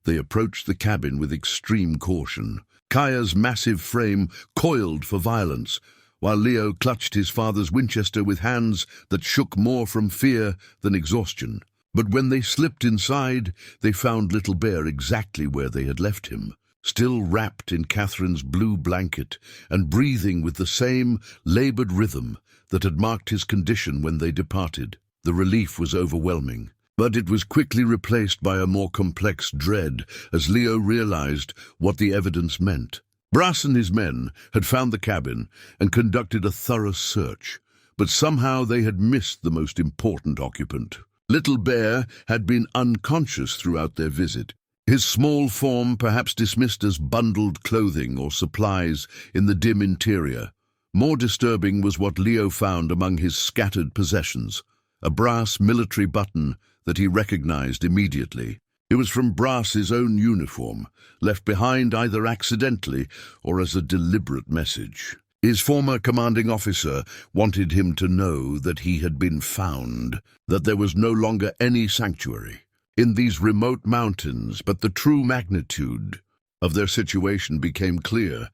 They approached the cabin with extreme caution. Kaya's massive frame coiled for violence, while Leo clutched his father's Winchester with hands that shook more from fear than exhaustion. But when they slipped inside, they found Little Bear exactly where they had left him, still wrapped in Catherine's blue blanket and breathing with the same labored rhythm that had marked his condition when they departed. The relief was overwhelming, but it was quickly replaced by a more complex dread as Leo realized what the evidence meant. Brass and his men had found the cabin and conducted a thorough search, but somehow they had missed the most important occupant. Little Bear had been unconscious throughout their visit, his small form perhaps dismissed as bundled clothing or supplies in the dim interior. More disturbing was what Leo found among his scattered possessions, a brass military button that he recognized immediately. It was from Brass's own uniform, left behind either accidentally or as a deliberate message. His former commanding officer wanted him to know that he had been found, that there was no longer any sanctuary in these remote mountains, but the true magnitude of their situation became clear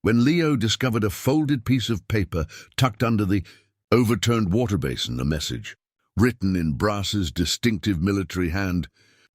when Leo discovered a folded piece of paper tucked under the overturned water basin, a message, written in Brass's distinctive military hand.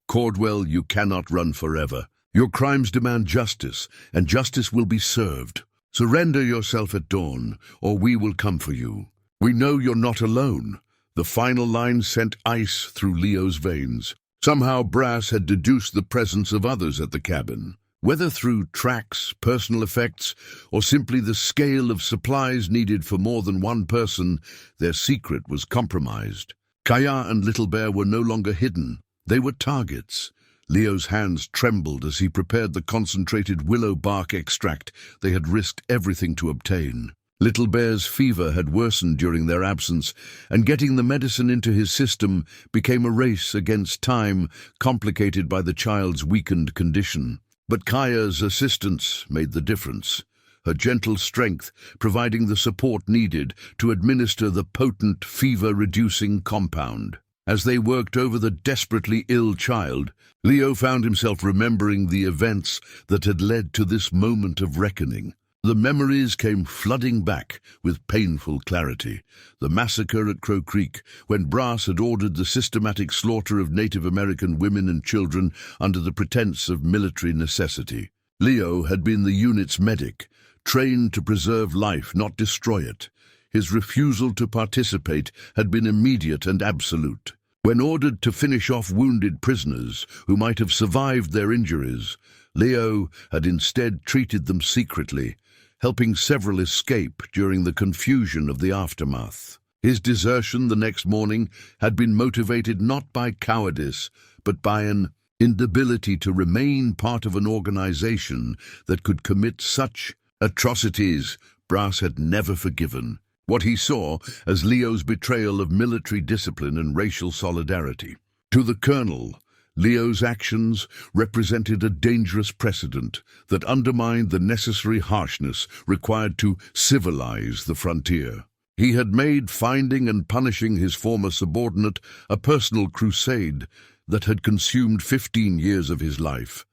"Cordwell, you cannot run forever. Your crimes demand justice, and justice will be served. Surrender yourself at dawn, or we will come for you. We know you're not alone." The final line sent ice through Leo's veins. Somehow Brass had deduced the presence of others at the cabin. Whether through tracks, personal effects, or simply the scale of supplies needed for more than one person, their secret was compromised. Kaya and Little Bear were no longer hidden. They were targets. Leo's hands trembled as he prepared the concentrated willow bark extract they had risked everything to obtain. Little Bear's fever had worsened during their absence, and getting the medicine into his system became a race against time, complicated by the child's weakened condition. But Kaya's assistance made the difference, her gentle strength providing the support needed to administer the potent fever-reducing compound. As they worked over the desperately ill child, Leo found himself remembering the events that had led to this moment of reckoning. The memories came flooding back with painful clarity. The massacre at Crow Creek, when Brass had ordered the systematic slaughter of Native American women and children under the pretense of military necessity. Leo had been the unit's medic, trained to preserve life, not destroy it. His refusal to participate had been immediate and absolute. When ordered to finish off wounded prisoners who might have survived their injuries, Leo had instead treated them secretly, helping several escape during the confusion of the aftermath. His desertion the next morning had been motivated not by cowardice, but by an inability to remain part of an organization that could commit such atrocities Brass had never forgiven. What he saw as Leo's betrayal of military discipline and racial solidarity. To the colonel, Leo's actions represented a dangerous precedent that undermined the necessary harshness required to civilize the frontier. He had made finding and punishing his former subordinate a personal crusade that had consumed 15 years of his life.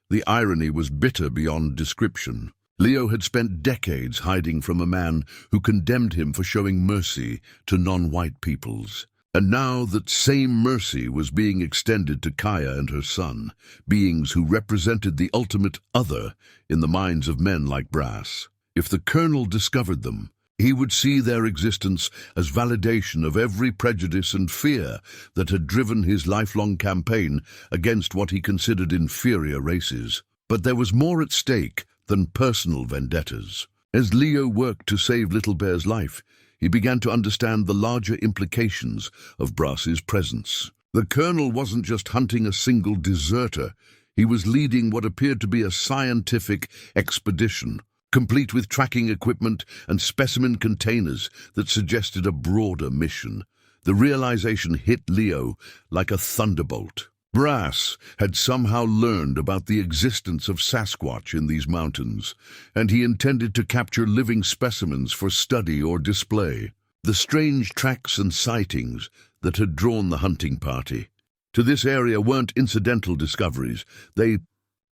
The irony was bitter beyond description. Leo had spent decades hiding from a man who condemned him for showing mercy to non-white peoples. And now that same mercy was being extended to Kaya and her son, beings who represented the ultimate other in the minds of men like Brass. If the colonel discovered them, he would see their existence as validation of every prejudice and fear that had driven his lifelong campaign against what he considered inferior races. But there was more at stake than personal vendettas. As Leo worked to save Little Bear's life, he began to understand the larger implications of Brass's presence. The colonel wasn't just hunting a single deserter, he was leading what appeared to be a scientific expedition, complete with tracking equipment and specimen containers that suggested a broader mission. The realization hit Leo like a thunderbolt. Brass had somehow learned about the existence of Sasquatch in these mountains, and he intended to capture living specimens for study or display. The strange tracks and sightings that had drawn the hunting party to this area weren't incidental discoveries. They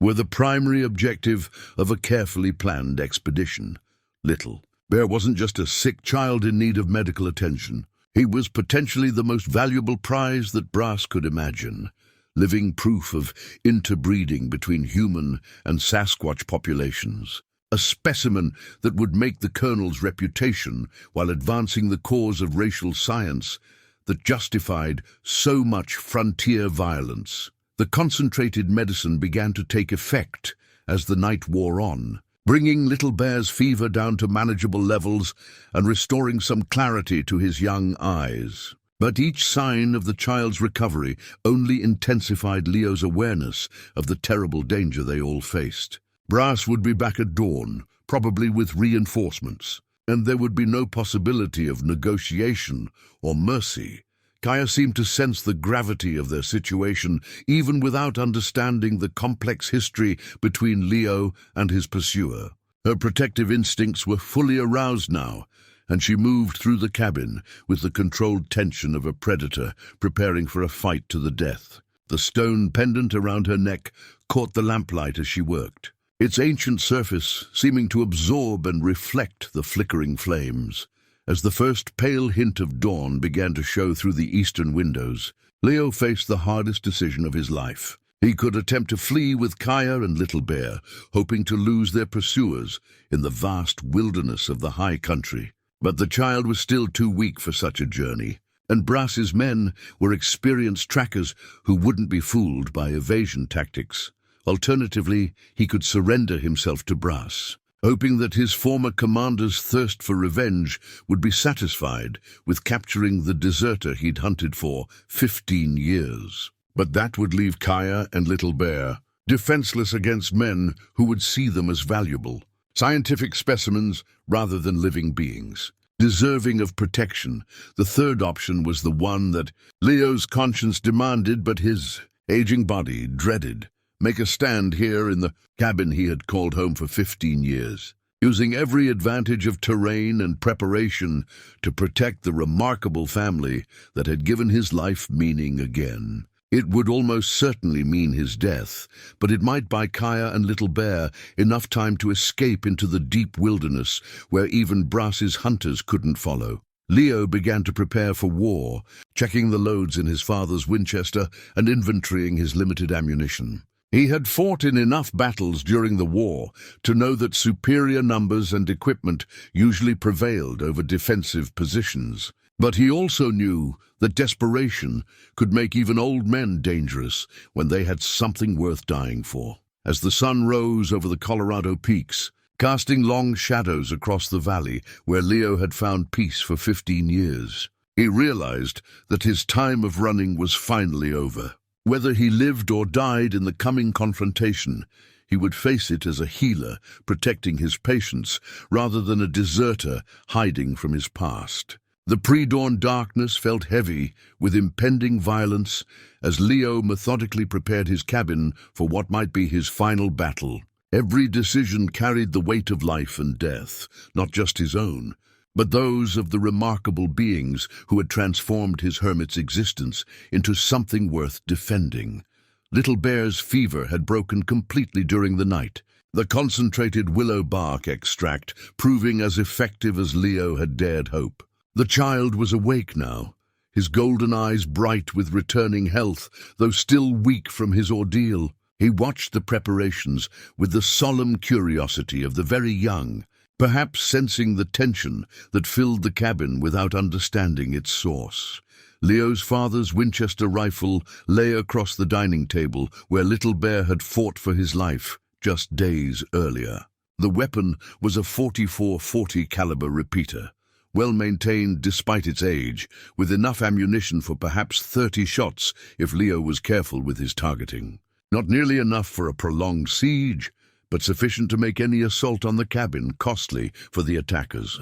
were the primary objective of a carefully planned expedition. Little Bear wasn't just a sick child in need of medical attention. He was potentially the most valuable prize that Brass could imagine. Living proof of interbreeding between human and Sasquatch populations. A specimen that would make the colonel's reputation while advancing the cause of racial science that justified so much frontier violence. The concentrated medicine began to take effect as the night wore on, bringing Little Bear's fever down to manageable levels and restoring some clarity to his young eyes. But each sign of the child's recovery only intensified Leo's awareness of the terrible danger they all faced. Brass would be back at dawn, probably with reinforcements, and there would be no possibility of negotiation or mercy. Kaya seemed to sense the gravity of their situation, even without understanding the complex history between Leo and his pursuer. Her protective instincts were fully aroused now, and she moved through the cabin with the controlled tension of a predator preparing for a fight to the death. The stone pendant around her neck caught the lamplight as she worked, its ancient surface seeming to absorb and reflect the flickering flames. As the first pale hint of dawn began to show through the eastern windows, Leo faced the hardest decision of his life. He could attempt to flee with Kaya and Little Bear, hoping to lose their pursuers in the vast wilderness of the high country. But the child was still too weak for such a journey, and Brass's men were experienced trackers who wouldn't be fooled by evasion tactics. Alternatively, he could surrender himself to Brass, hoping that his former commander's thirst for revenge would be satisfied with capturing the deserter he'd hunted for 15 years. But that would leave Kaya and Little Bear defenseless against men who would see them as valuable, scientific specimens rather than living beings, deserving of protection. The third option was the one that Leo's conscience demanded, but his aging body dreaded. Make a stand here in the cabin he had called home for 15 years, using every advantage of terrain and preparation to protect the remarkable family that had given his life meaning again. It would almost certainly mean his death, but it might buy Kaya and Little Bear enough time to escape into the deep wilderness where even Brass's hunters couldn't follow. Leo began to prepare for war, checking the loads in his father's Winchester and inventorying his limited ammunition. He had fought in enough battles during the war to know that superior numbers and equipment usually prevailed over defensive positions. But he also knew that desperation could make even old men dangerous when they had something worth dying for. As the sun rose over the Colorado peaks, casting long shadows across the valley where Leo had found peace for 15 years, he realized that his time of running was finally over. Whether he lived or died in the coming confrontation, he would face it as a healer protecting his patients rather than a deserter hiding from his past. The pre-dawn darkness felt heavy with impending violence as Leo methodically prepared his cabin for what might be his final battle. Every decision carried the weight of life and death, not just his own, but those of the remarkable beings who had transformed his hermit's existence into something worth defending. Little Bear's fever had broken completely during the night, the concentrated willow bark extract proving as effective as Leo had dared hope. The child was awake now, his golden eyes bright with returning health, though still weak from his ordeal. He watched the preparations with the solemn curiosity of the very young, perhaps sensing the tension that filled the cabin without understanding its source. Leo's father's Winchester rifle lay across the dining table where Little Bear had fought for his life just days earlier. The weapon was a .44-40 caliber repeater, well maintained despite its age, with enough ammunition for perhaps 30 shots if Leo was careful with his targeting. Not nearly enough for a prolonged siege, but sufficient to make any assault on the cabin costly for the attackers.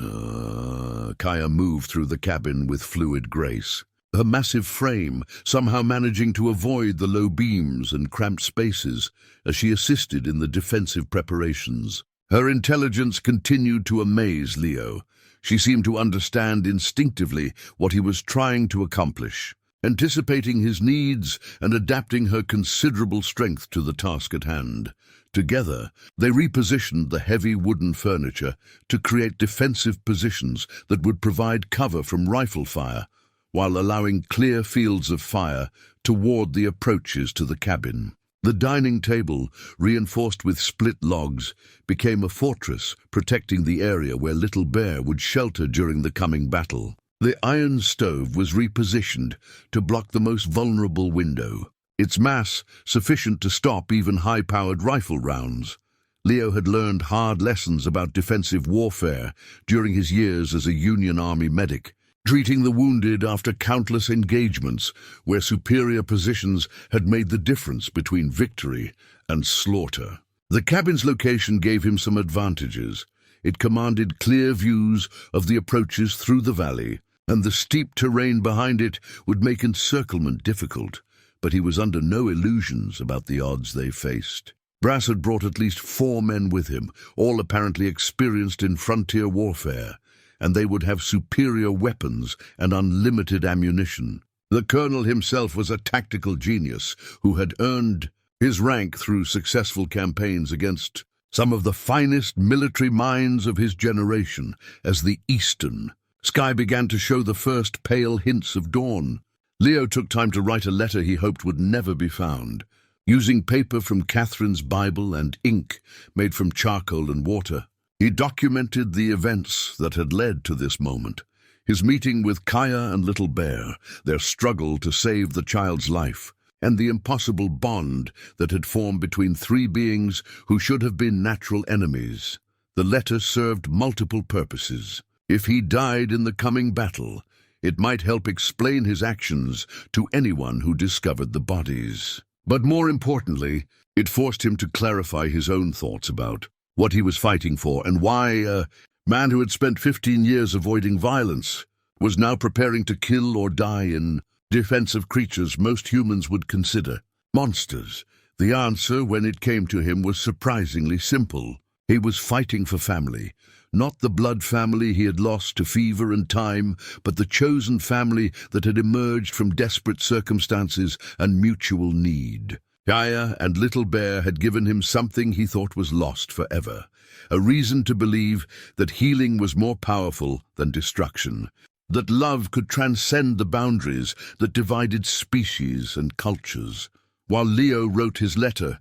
Kaya moved through the cabin with fluid grace, her massive frame somehow managing to avoid the low beams and cramped spaces as she assisted in the defensive preparations. Her intelligence continued to amaze Leo. She seemed to understand instinctively what he was trying to accomplish, anticipating his needs and adapting her considerable strength to the task at hand. Together, they repositioned the heavy wooden furniture to create defensive positions that would provide cover from rifle fire, while allowing clear fields of fire to ward the approaches to the cabin. The dining table, reinforced with split logs, became a fortress protecting the area where Little Bear would shelter during the coming battle. The iron stove was repositioned to block the most vulnerable window, its mass sufficient to stop even high-powered rifle rounds. Leo had learned hard lessons about defensive warfare during his years as a Union Army medic, treating the wounded after countless engagements where superior positions had made the difference between victory and slaughter. The cabin's location gave him some advantages. It commanded clear views of the approaches through the valley, and the steep terrain behind it would make encirclement difficult, but he was under no illusions about the odds they faced. Brass had brought at least 4 men with him, all apparently experienced in frontier warfare, and they would have superior weapons and unlimited ammunition. The colonel himself was a tactical genius who had earned his rank through successful campaigns against some of the finest military minds of his generation. As the eastern sky began to show the first pale hints of dawn, Leo took time to write a letter he hoped would never be found. Using paper from Catherine's Bible and ink made from charcoal and water, he documented the events that had led to this moment. His meeting with Kaya and Little Bear, their struggle to save the child's life, and the impossible bond that had formed between three beings who should have been natural enemies. The letter served multiple purposes. If he died in the coming battle, it might help explain his actions to anyone who discovered the bodies. But more importantly, it forced him to clarify his own thoughts about what he was fighting for and why a man who had spent 15 years avoiding violence was now preparing to kill or die in defense of creatures most humans would consider monsters. The answer, when it came to him, was surprisingly simple. He was fighting for family, not the blood family he had lost to fever and time, but the chosen family that had emerged from desperate circumstances and mutual need. Kaya and Little Bear had given him something he thought was lost forever, a reason to believe that healing was more powerful than destruction, that love could transcend the boundaries that divided species and cultures. While Leo wrote his letter,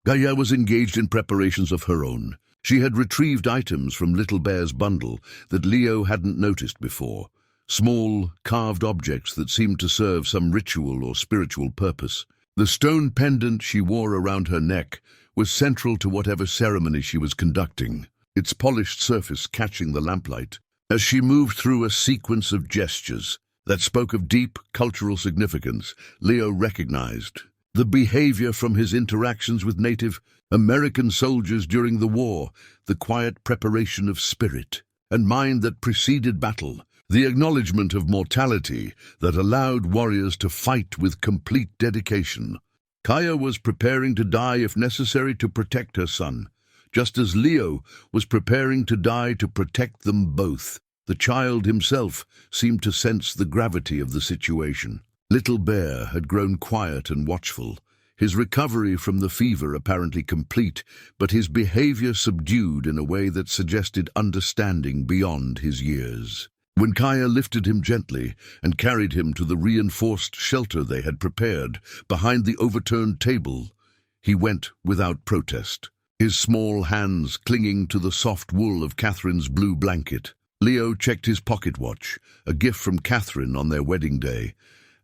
Kaya was engaged in preparations of her own. She had retrieved items from Little Bear's bundle that Leo hadn't noticed before, small, carved objects that seemed to serve some ritual or spiritual purpose. The stone pendant she wore around her neck was central to whatever ceremony she was conducting, its polished surface catching the lamplight. As she moved through a sequence of gestures that spoke of deep cultural significance, Leo recognized the behavior from his interactions with Native American soldiers during the war, the quiet preparation of spirit and mind that preceded battle, the acknowledgement of mortality that allowed warriors to fight with complete dedication. Kaya was preparing to die if necessary to protect her son, just as Leo was preparing to die to protect them both. The child himself seemed to sense the gravity of the situation. Little Bear had grown quiet and watchful, his recovery from the fever apparently complete, but his behavior subdued in a way that suggested understanding beyond his years. When Kaya lifted him gently and carried him to the reinforced shelter they had prepared behind the overturned table, he went without protest, his small hands clinging to the soft wool of Catherine's blue blanket. Leo checked his pocket watch, a gift from Catherine on their wedding day,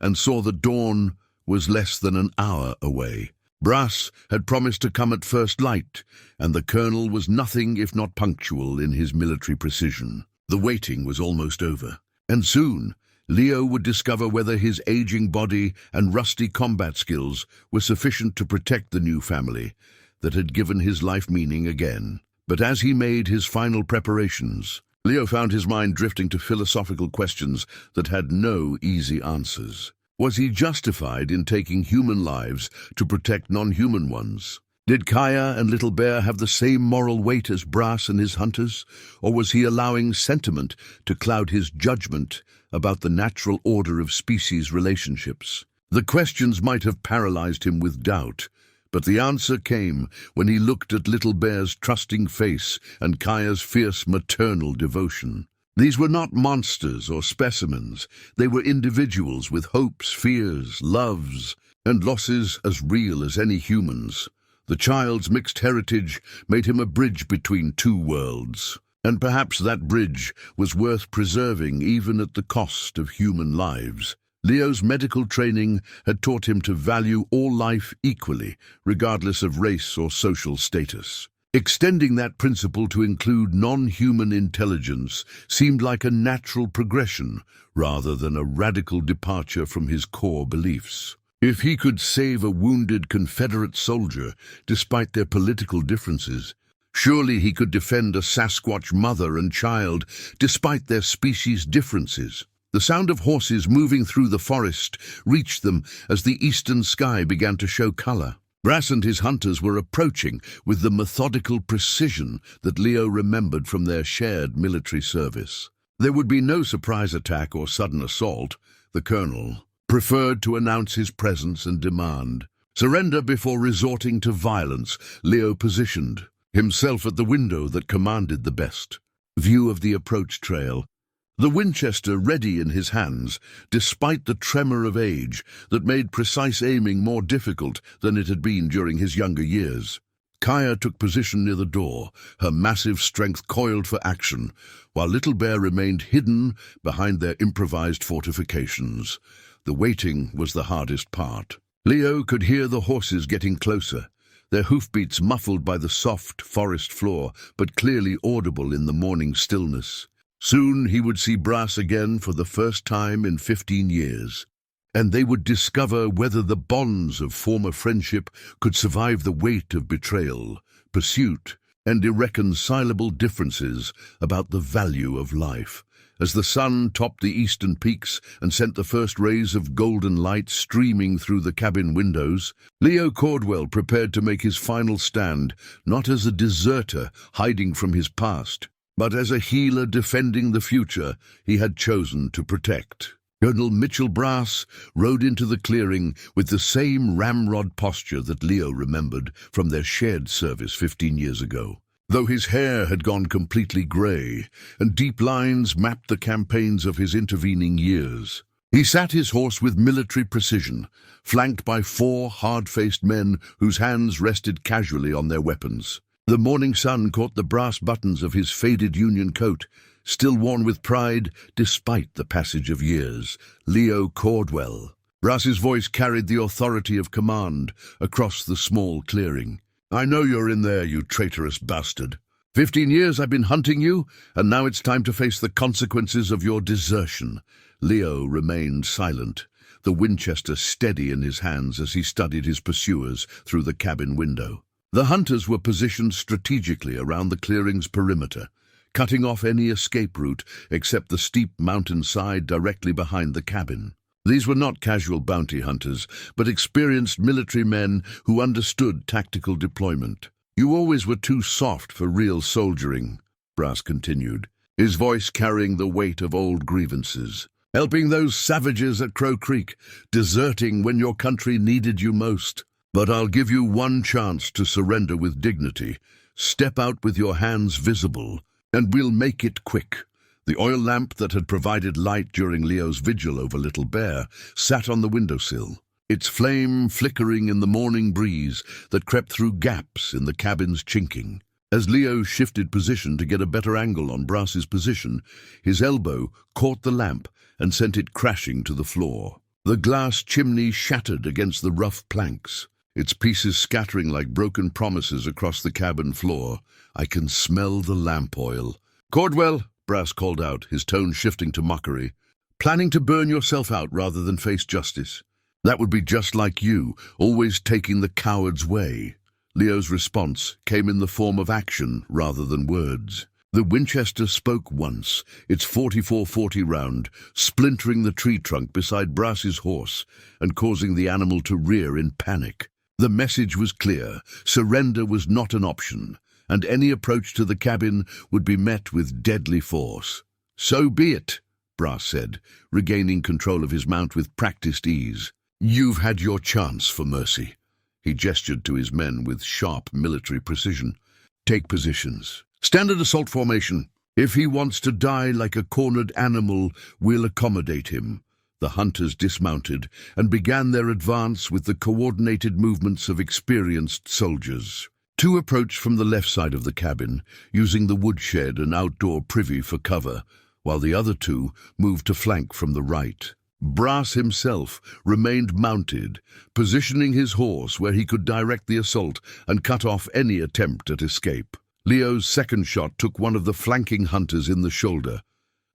and saw that dawn was less than an hour away. Brass had promised to come at first light, and the colonel was nothing if not punctual in his military precision. The waiting was almost over, and soon Leo would discover whether his aging body and rusty combat skills were sufficient to protect the new family that had given his life meaning again. But as he made his final preparations, Leo found his mind drifting to philosophical questions that had no easy answers. Was he justified in taking human lives to protect non-human ones? Did Kaya and Little Bear have the same moral weight as Brass and his hunters, or was he allowing sentiment to cloud his judgment about the natural order of species relationships? The questions might have paralyzed him with doubt, but the answer came when he looked at Little Bear's trusting face and Kaya's fierce maternal devotion. These were not monsters or specimens. They were individuals with hopes, fears, loves, and losses as real as any humans. The child's mixed heritage made him a bridge between two worlds, and perhaps that bridge was worth preserving even at the cost of human lives. Leo's medical training had taught him to value all life equally, regardless of race or social status. Extending that principle to include non-human intelligence seemed like a natural progression rather than a radical departure from his core beliefs. If he could save a wounded Confederate soldier despite their political differences, surely he could defend a Sasquatch mother and child despite their species differences. The sound of horses moving through the forest reached them as the eastern sky began to show color. Brass and his hunters were approaching with the methodical precision that Leo remembered from their shared military service. There would be no surprise attack or sudden assault. The colonel preferred to announce his presence and demand surrender before resorting to violence. Leo positioned himself at the window that commanded the best view of the approach trail, the Winchester ready in his hands, despite the tremor of age that made precise aiming more difficult than it had been during his younger years. Kaya took position near the door, her massive strength coiled for action, while Little Bear remained hidden behind their improvised fortifications. The waiting was the hardest part. Leo could hear the horses getting closer, their hoofbeats muffled by the soft forest floor, but clearly audible in the morning stillness. Soon he would see Brass again for the first time in 15 years, and they would discover whether the bonds of former friendship could survive the weight of betrayal, pursuit, and irreconcilable differences about the value of life. As the sun topped the eastern peaks and sent the first rays of golden light streaming through the cabin windows, Leo Cordwell prepared to make his final stand, not as a deserter hiding from his past, but as a healer defending the future he had chosen to protect. Colonel Mitchell Brass rode into the clearing with the same ramrod posture that Leo remembered from their shared service 15 years ago. Though his hair had gone completely grey, and deep lines mapped the campaigns of his intervening years, he sat his horse with military precision, flanked by 4 hard-faced men whose hands rested casually on their weapons. The morning sun caught the brass buttons of his faded Union coat, still worn with pride despite the passage of years. Leo Cordwell. Brass's voice carried the authority of command across the small clearing. "I know you're in there, you traitorous bastard. 15 years I've been hunting you, and now it's time to face the consequences of your desertion." Leo remained silent, the Winchester steady in his hands as he studied his pursuers through the cabin window. The hunters were positioned strategically around the clearing's perimeter, cutting off any escape route except the steep mountainside directly behind the cabin. These were not casual bounty hunters, but experienced military men who understood tactical deployment. "You always were too soft for real soldiering," Brass continued, his voice carrying the weight of old grievances. "Helping those savages at Crow Creek, deserting when your country needed you most. But I'll give you one chance to surrender with dignity. Step out with your hands visible, and we'll make it quick." The oil lamp that had provided light during Leo's vigil over Little Bear sat on the windowsill, its flame flickering in the morning breeze that crept through gaps in the cabin's chinking. As Leo shifted position to get a better angle on Brass's position, his elbow caught the lamp and sent it crashing to the floor. The glass chimney shattered against the rough planks, its pieces scattering like broken promises across the cabin floor. "I can smell the lamp oil." "Cordwell," Brass called out, his tone shifting to mockery. "Planning to burn yourself out rather than face justice? That would be just like you, always taking the coward's way." Leo's response came in the form of action rather than words. The Winchester spoke once, its 44-40 round splintering the tree trunk beside Brass's horse and causing the animal to rear in panic. The message was clear: surrender was not an option, and any approach to the cabin would be met with deadly force. "So be it," Brass said, regaining control of his mount with practiced ease. "You've had your chance for mercy." He gestured to his men with sharp military precision. "Take positions. Standard assault formation. If he wants to die like a cornered animal, we'll accommodate him." The hunters dismounted and began their advance with the coordinated movements of experienced soldiers. 2 approached from the left side of the cabin, using the woodshed and outdoor privy for cover, while the other 2 moved to flank from the right. Brass himself remained mounted, positioning his horse where he could direct the assault and cut off any attempt at escape. Leo's second shot took one of the flanking hunters in the shoulder,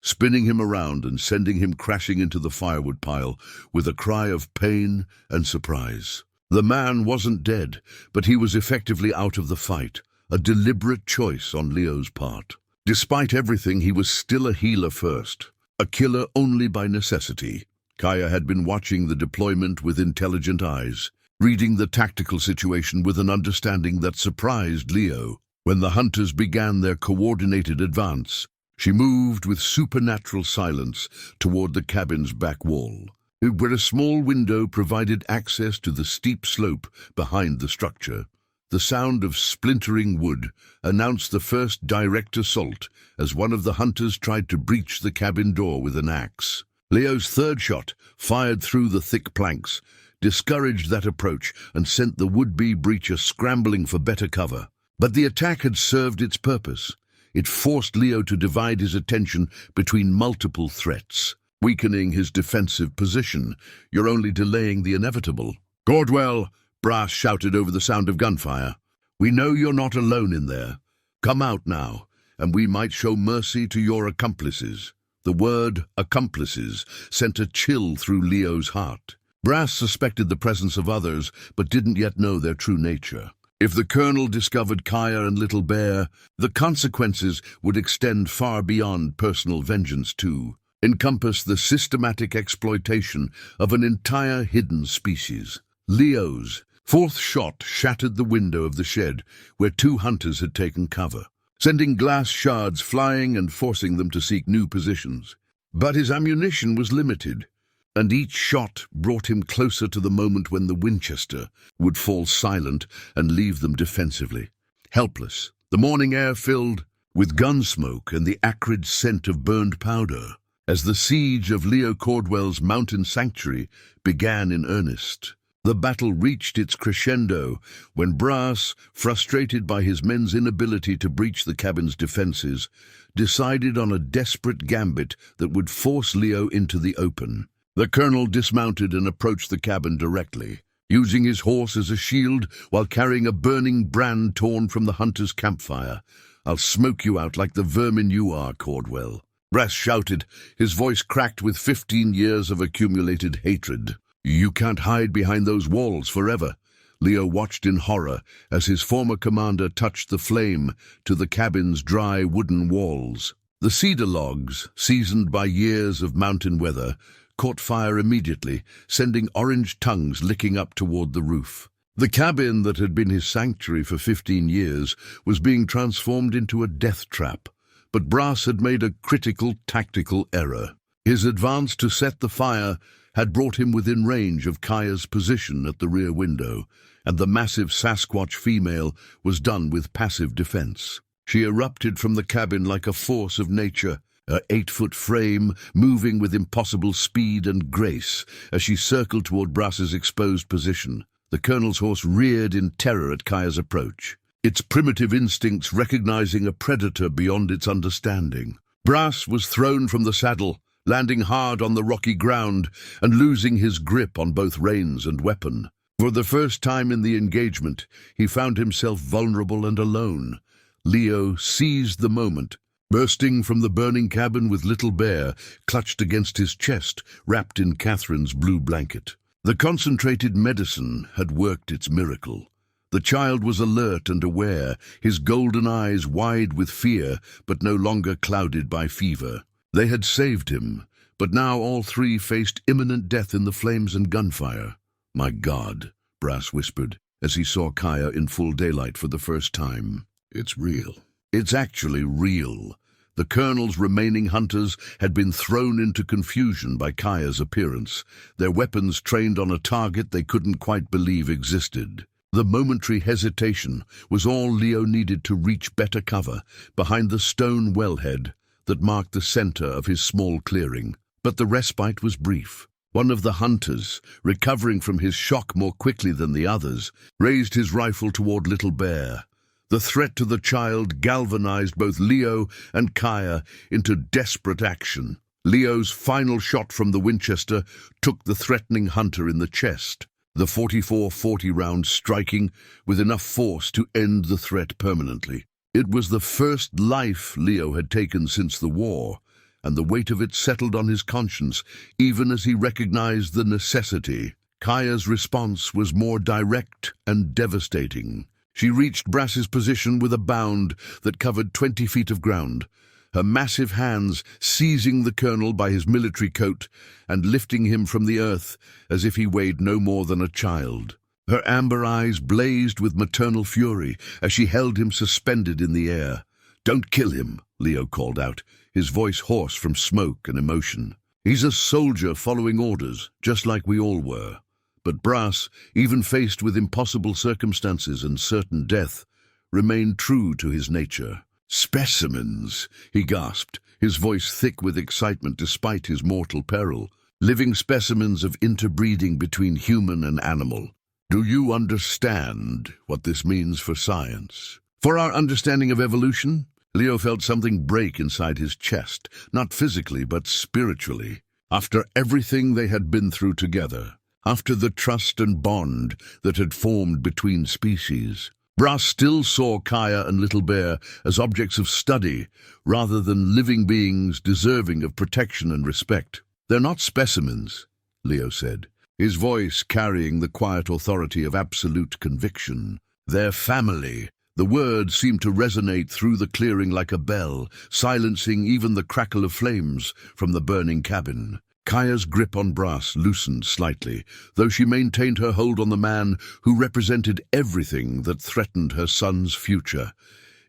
spinning him around and sending him crashing into the firewood pile with a cry of pain and surprise. The man wasn't dead, but he was effectively out of the fight, a deliberate choice on Leo's part. Despite everything, he was still a healer first, a killer only by necessity. Kaya had been watching the deployment with intelligent eyes, reading the tactical situation with an understanding that surprised Leo. When the hunters began their coordinated advance, she moved with supernatural silence toward the cabin's back wall, where a small window provided access to the steep slope behind the structure. The sound of splintering wood announced the first direct assault as one of the hunters tried to breach the cabin door with an axe. Leo's third shot, fired through the thick planks, discouraged that approach and sent the would-be breacher scrambling for better cover. But the attack had served its purpose. It forced Leo to divide his attention between multiple threats, weakening his defensive position. "You're only delaying the inevitable." "Cordwell," Brass shouted over the sound of gunfire. "We know you're not alone in there. Come out now, and we might show mercy to your accomplices." The word accomplices sent a chill through Leo's heart. Brass suspected the presence of others, but didn't yet know their true nature. If the Colonel discovered Kaya and Little Bear, the consequences would extend far beyond personal vengeance too, encompass the systematic exploitation of an entire hidden species. Leo's fourth shot shattered the window of the shed where two hunters had taken cover, sending glass shards flying and forcing them to seek new positions. But his ammunition was limited, and each shot brought him closer to the moment when the Winchester would fall silent and leave them defensively, helpless. The morning air filled with gun smoke and the acrid scent of burned powder, as the siege of Leo Cordwell's mountain sanctuary began in earnest. The battle reached its crescendo when Brass, frustrated by his men's inability to breach the cabin's defenses, decided on a desperate gambit that would force Leo into the open. The Colonel dismounted and approached the cabin directly, using his horse as a shield while carrying a burning brand torn from the hunter's campfire. "I'll smoke you out like the vermin you are, Cordwell," Brass shouted, his voice cracked with 15 years of accumulated hatred. "You can't hide behind those walls forever." Leo watched in horror as his former commander touched the flame to the cabin's dry wooden walls. The cedar logs, seasoned by years of mountain weather, caught fire immediately, sending orange tongues licking up toward the roof. The cabin that had been his sanctuary for 15 years was being transformed into a death trap, but Brass had made a critical tactical error. His advance to set the fire had brought him within range of Kaya's position at the rear window, and the massive Sasquatch female was done with passive defense. She erupted from the cabin like a force of nature, her 8-foot frame moving with impossible speed and grace as she circled toward Brass's exposed position. The Colonel's horse reared in terror at Kaya's approach, its primitive instincts recognizing a predator beyond its understanding. Brass was thrown from the saddle, landing hard on the rocky ground and losing his grip on both reins and weapon. For the first time in the engagement, he found himself vulnerable and alone. Leo seized the moment, bursting from the burning cabin with Little Bear clutched against his chest, wrapped in Catherine's blue blanket. The concentrated medicine had worked its miracle. The child was alert and aware, his golden eyes wide with fear, but no longer clouded by fever. They had saved him, but now all three faced imminent death in the flames and gunfire. "My God," Brass whispered, as he saw Kaya in full daylight for the first time. "It's real. It's actually real." The Colonel's remaining hunters had been thrown into confusion by Kaya's appearance, their weapons trained on a target they couldn't quite believe existed. The momentary hesitation was all Leo needed to reach better cover behind the stone wellhead that marked the center of his small clearing. But the respite was brief. One of the hunters, recovering from his shock more quickly than the others, raised his rifle toward Little Bear. The threat to the child galvanized both Leo and Kaya into desperate action. Leo's final shot from the Winchester took the threatening hunter in the chest, the .44-40 round striking with enough force to end the threat permanently. It was the first life Leo had taken since the war, and the weight of it settled on his conscience even as he recognized the necessity. Kaya's response was more direct and devastating. She reached Brass's position with a bound that covered 20 feet of ground, her massive hands seizing the Colonel by his military coat and lifting him from the earth as if he weighed no more than a child. Her amber eyes blazed with maternal fury as she held him suspended in the air. "Don't kill him," Leo called out, his voice hoarse from smoke and emotion. "He's a soldier following orders, just like we all were." But Brass, even faced with impossible circumstances and certain death, remained true to his nature. "Specimens," he gasped, his voice thick with excitement despite his mortal peril. "Living specimens of interbreeding between human and animal. Do you understand what this means for science? For our understanding of evolution?" Leo felt something break inside his chest, not physically but spiritually. After everything they had been through together, after the trust and bond that had formed between species. Brass still saw Kaya and Little Bear as objects of study rather than living beings deserving of protection and respect. "They're not specimens," Leo said, his voice carrying the quiet authority of absolute conviction. "They're family." The words seemed to resonate through the clearing like a bell, silencing even the crackle of flames from the burning cabin. Kaya's grip on Brass loosened slightly, though she maintained her hold on the man who represented everything that threatened her son's future.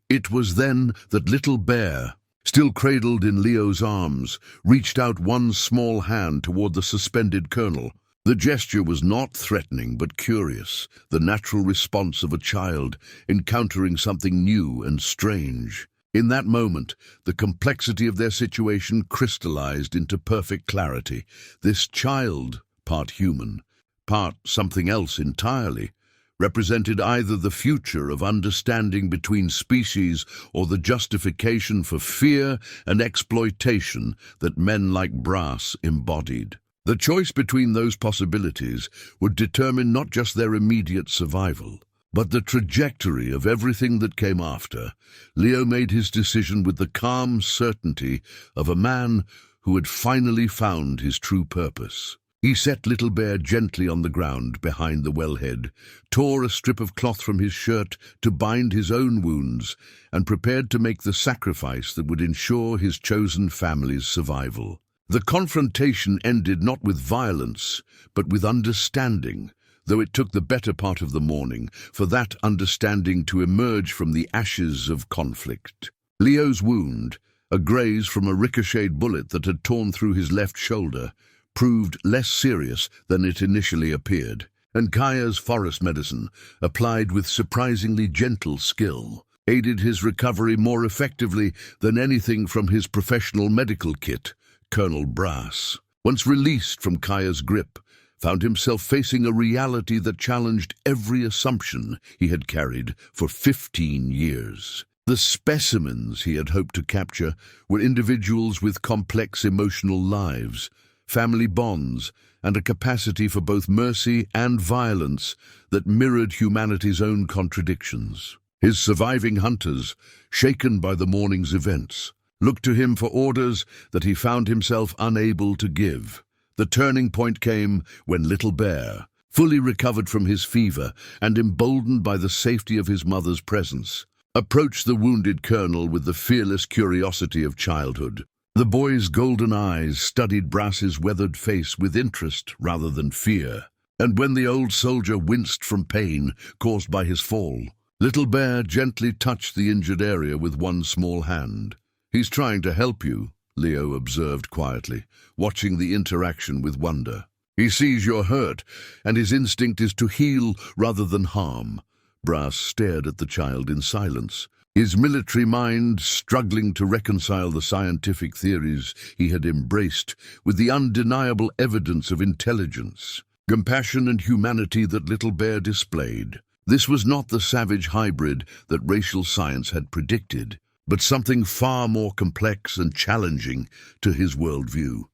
It was then that Little Bear, still cradled in Leo's arms, reached out one small hand toward the suspended colonel. The gesture was not threatening but curious, the natural response of a child encountering something new and strange. In that moment, the complexity of their situation crystallized into perfect clarity. This child, part human, part something else entirely, represented either the future of understanding between species or the justification for fear and exploitation that men like Brass embodied. The choice between those possibilities would determine not just their immediate survival, but the trajectory of everything that came after. Leo made his decision with the calm certainty of a man who had finally found his true purpose. He set Little Bear gently on the ground behind the wellhead, tore a strip of cloth from his shirt to bind his own wounds, and prepared to make the sacrifice that would ensure his chosen family's survival. The confrontation ended not with violence, but with understanding, though it took the better part of the morning for that understanding to emerge from the ashes of conflict. Leo's wound, a graze from a ricocheted bullet that had torn through his left shoulder, proved less serious than it initially appeared, and Kaya's forest medicine, applied with surprisingly gentle skill, aided his recovery more effectively than anything from his professional medical kit. Colonel Brass, once released from Kaya's grip, found himself facing a reality that challenged every assumption he had carried for 15 years. The specimens he had hoped to capture were individuals with complex emotional lives, family bonds, and a capacity for both mercy and violence that mirrored humanity's own contradictions. His surviving hunters, shaken by the morning's events, looked to him for orders that he found himself unable to give. The turning point came when Little Bear, fully recovered from his fever and emboldened by the safety of his mother's presence, approached the wounded colonel with the fearless curiosity of childhood. The boy's golden eyes studied Brass's weathered face with interest rather than fear, and when the old soldier winced from pain caused by his fall, Little Bear gently touched the injured area with one small hand. "He's trying to help you," Leo observed quietly, watching the interaction with wonder. "He sees you're hurt, and his instinct is to heal rather than harm." Brass stared at the child in silence, his military mind struggling to reconcile the scientific theories he had embraced with the undeniable evidence of intelligence, compassion, and humanity that Little Bear displayed. This was not the savage hybrid that racial science had predicted, but something far more complex and challenging to his worldview.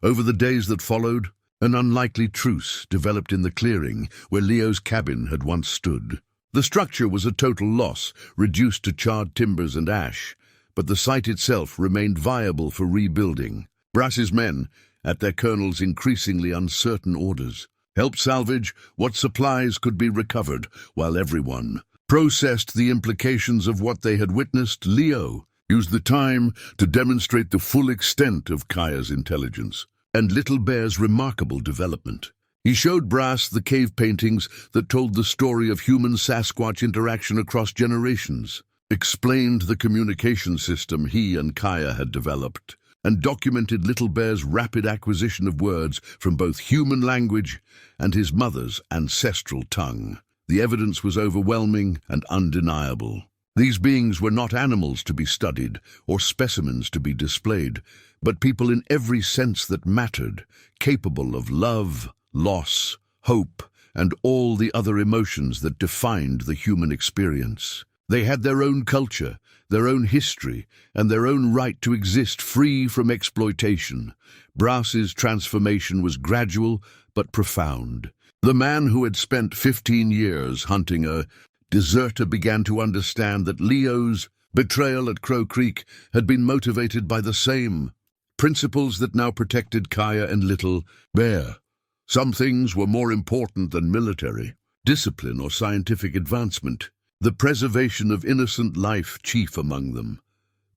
Over the days that followed, an unlikely truce developed in the clearing where Leo's cabin had once stood. The structure was a total loss, reduced to charred timbers and ash, but the site itself remained viable for rebuilding. Brass's men, at their colonel's increasingly uncertain orders, helped salvage what supplies could be recovered while everyone processed the implications of what they had witnessed. Leo used the time to demonstrate the full extent of Kaya's intelligence and Little Bear's remarkable development. He showed Brass the cave paintings that told the story of human-Sasquatch interaction across generations, explained the communication system he and Kaya had developed, and documented Little Bear's rapid acquisition of words from both human language and his mother's ancestral tongue. The evidence was overwhelming and undeniable. These beings were not animals to be studied or specimens to be displayed, but people in every sense that mattered, capable of love, loss, hope, and all the other emotions that defined the human experience. They had their own culture, their own history, and their own right to exist free from exploitation. Brass's transformation was gradual but profound. The man who had spent 15 years hunting a deserter began to understand that Leo's betrayal at Crow Creek had been motivated by the same principles that now protected Kaya and Little Bear. Some things were more important than military discipline or scientific advancement, the preservation of innocent life chief among them.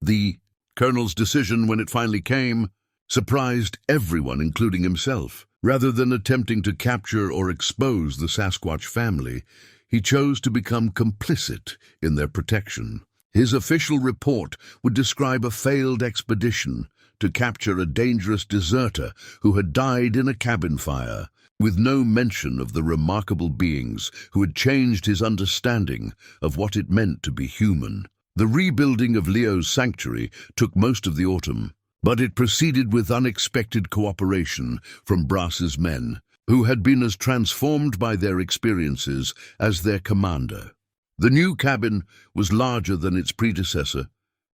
The Colonel's decision, when it finally came, surprised everyone, including himself. Rather than attempting to capture or expose the Sasquatch family, he chose to become complicit in their protection. His official report would describe a failed expedition to capture a dangerous deserter who had died in a cabin fire, with no mention of the remarkable beings who had changed his understanding of what it meant to be human. The rebuilding of Leo's sanctuary took most of the autumn, but it proceeded with unexpected cooperation from Brass's men, who had been as transformed by their experiences as their commander. The new cabin was larger than its predecessor,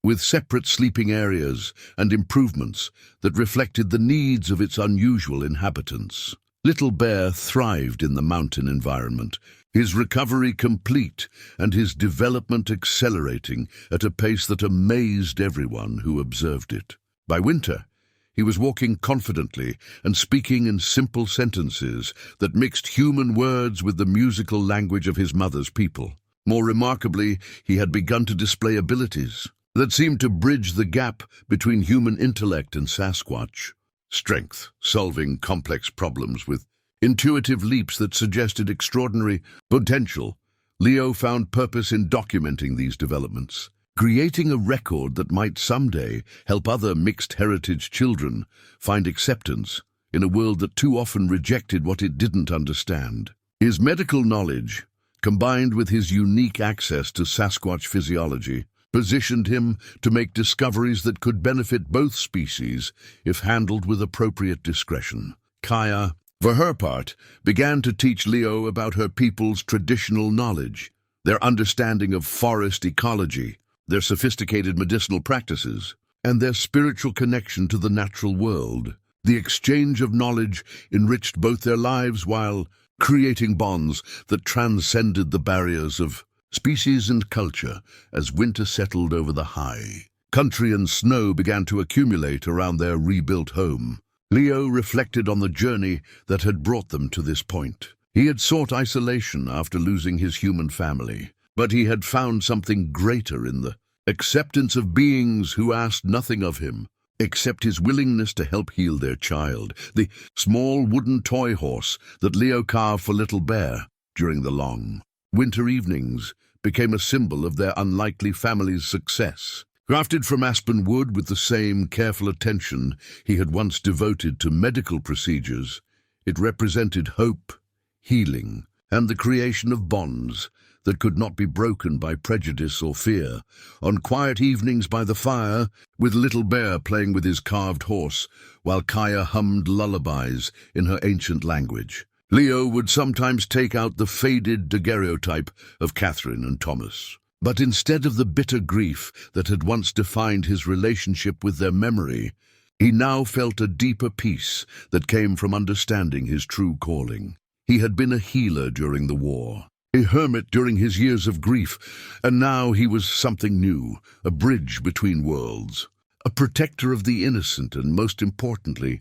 with separate sleeping areas and improvements that reflected the needs of its unusual inhabitants. Little Bear thrived in the mountain environment, his recovery complete and his development accelerating at a pace that amazed everyone who observed it. By winter, he was walking confidently and speaking in simple sentences that mixed human words with the musical language of his mother's people. More remarkably, he had begun to display abilities that seemed to bridge the gap between human intellect and Sasquatch. Strength, solving complex problems with intuitive leaps that suggested extraordinary potential. Leo found purpose in documenting these developments, creating a record that might someday help other mixed heritage children find acceptance in a world that too often rejected what it didn't understand. His medical knowledge, combined with his unique access to Sasquatch physiology, positioned him to make discoveries that could benefit both species if handled with appropriate discretion. Kaya, for her part, began to teach Leo about her people's traditional knowledge, their understanding of forest ecology, their sophisticated medicinal practices, and their spiritual connection to the natural world. The exchange of knowledge enriched both their lives while creating bonds that transcended the barriers of species and culture. As winter settled over the high country and snow began to accumulate around their rebuilt home, Leo reflected on the journey that had brought them to this point. He had sought isolation after losing his human family, but he had found something greater in the acceptance of beings who asked nothing of him except his willingness to help heal their child. The small wooden toy horse that Leo carved for Little Bear during the long winter evenings became a symbol of their unlikely family's success. Crafted from aspen wood with the same careful attention he had once devoted to medical procedures, it represented hope, healing, and the creation of bonds that could not be broken by prejudice or fear. On quiet evenings by the fire, with Little Bear playing with his carved horse, while Kaya hummed lullabies in her ancient language, Leo would sometimes take out the faded daguerreotype of Catherine and Thomas. But instead of the bitter grief that had once defined his relationship with their memory, he now felt a deeper peace that came from understanding his true calling. He had been a healer during the war, a hermit during his years of grief, and now he was something new, a bridge between worlds, a protector of the innocent, and most importantly,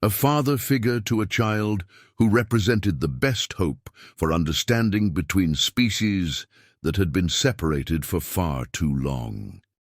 a father figure to a child who represented the best hope for understanding between species that had been separated for far too long.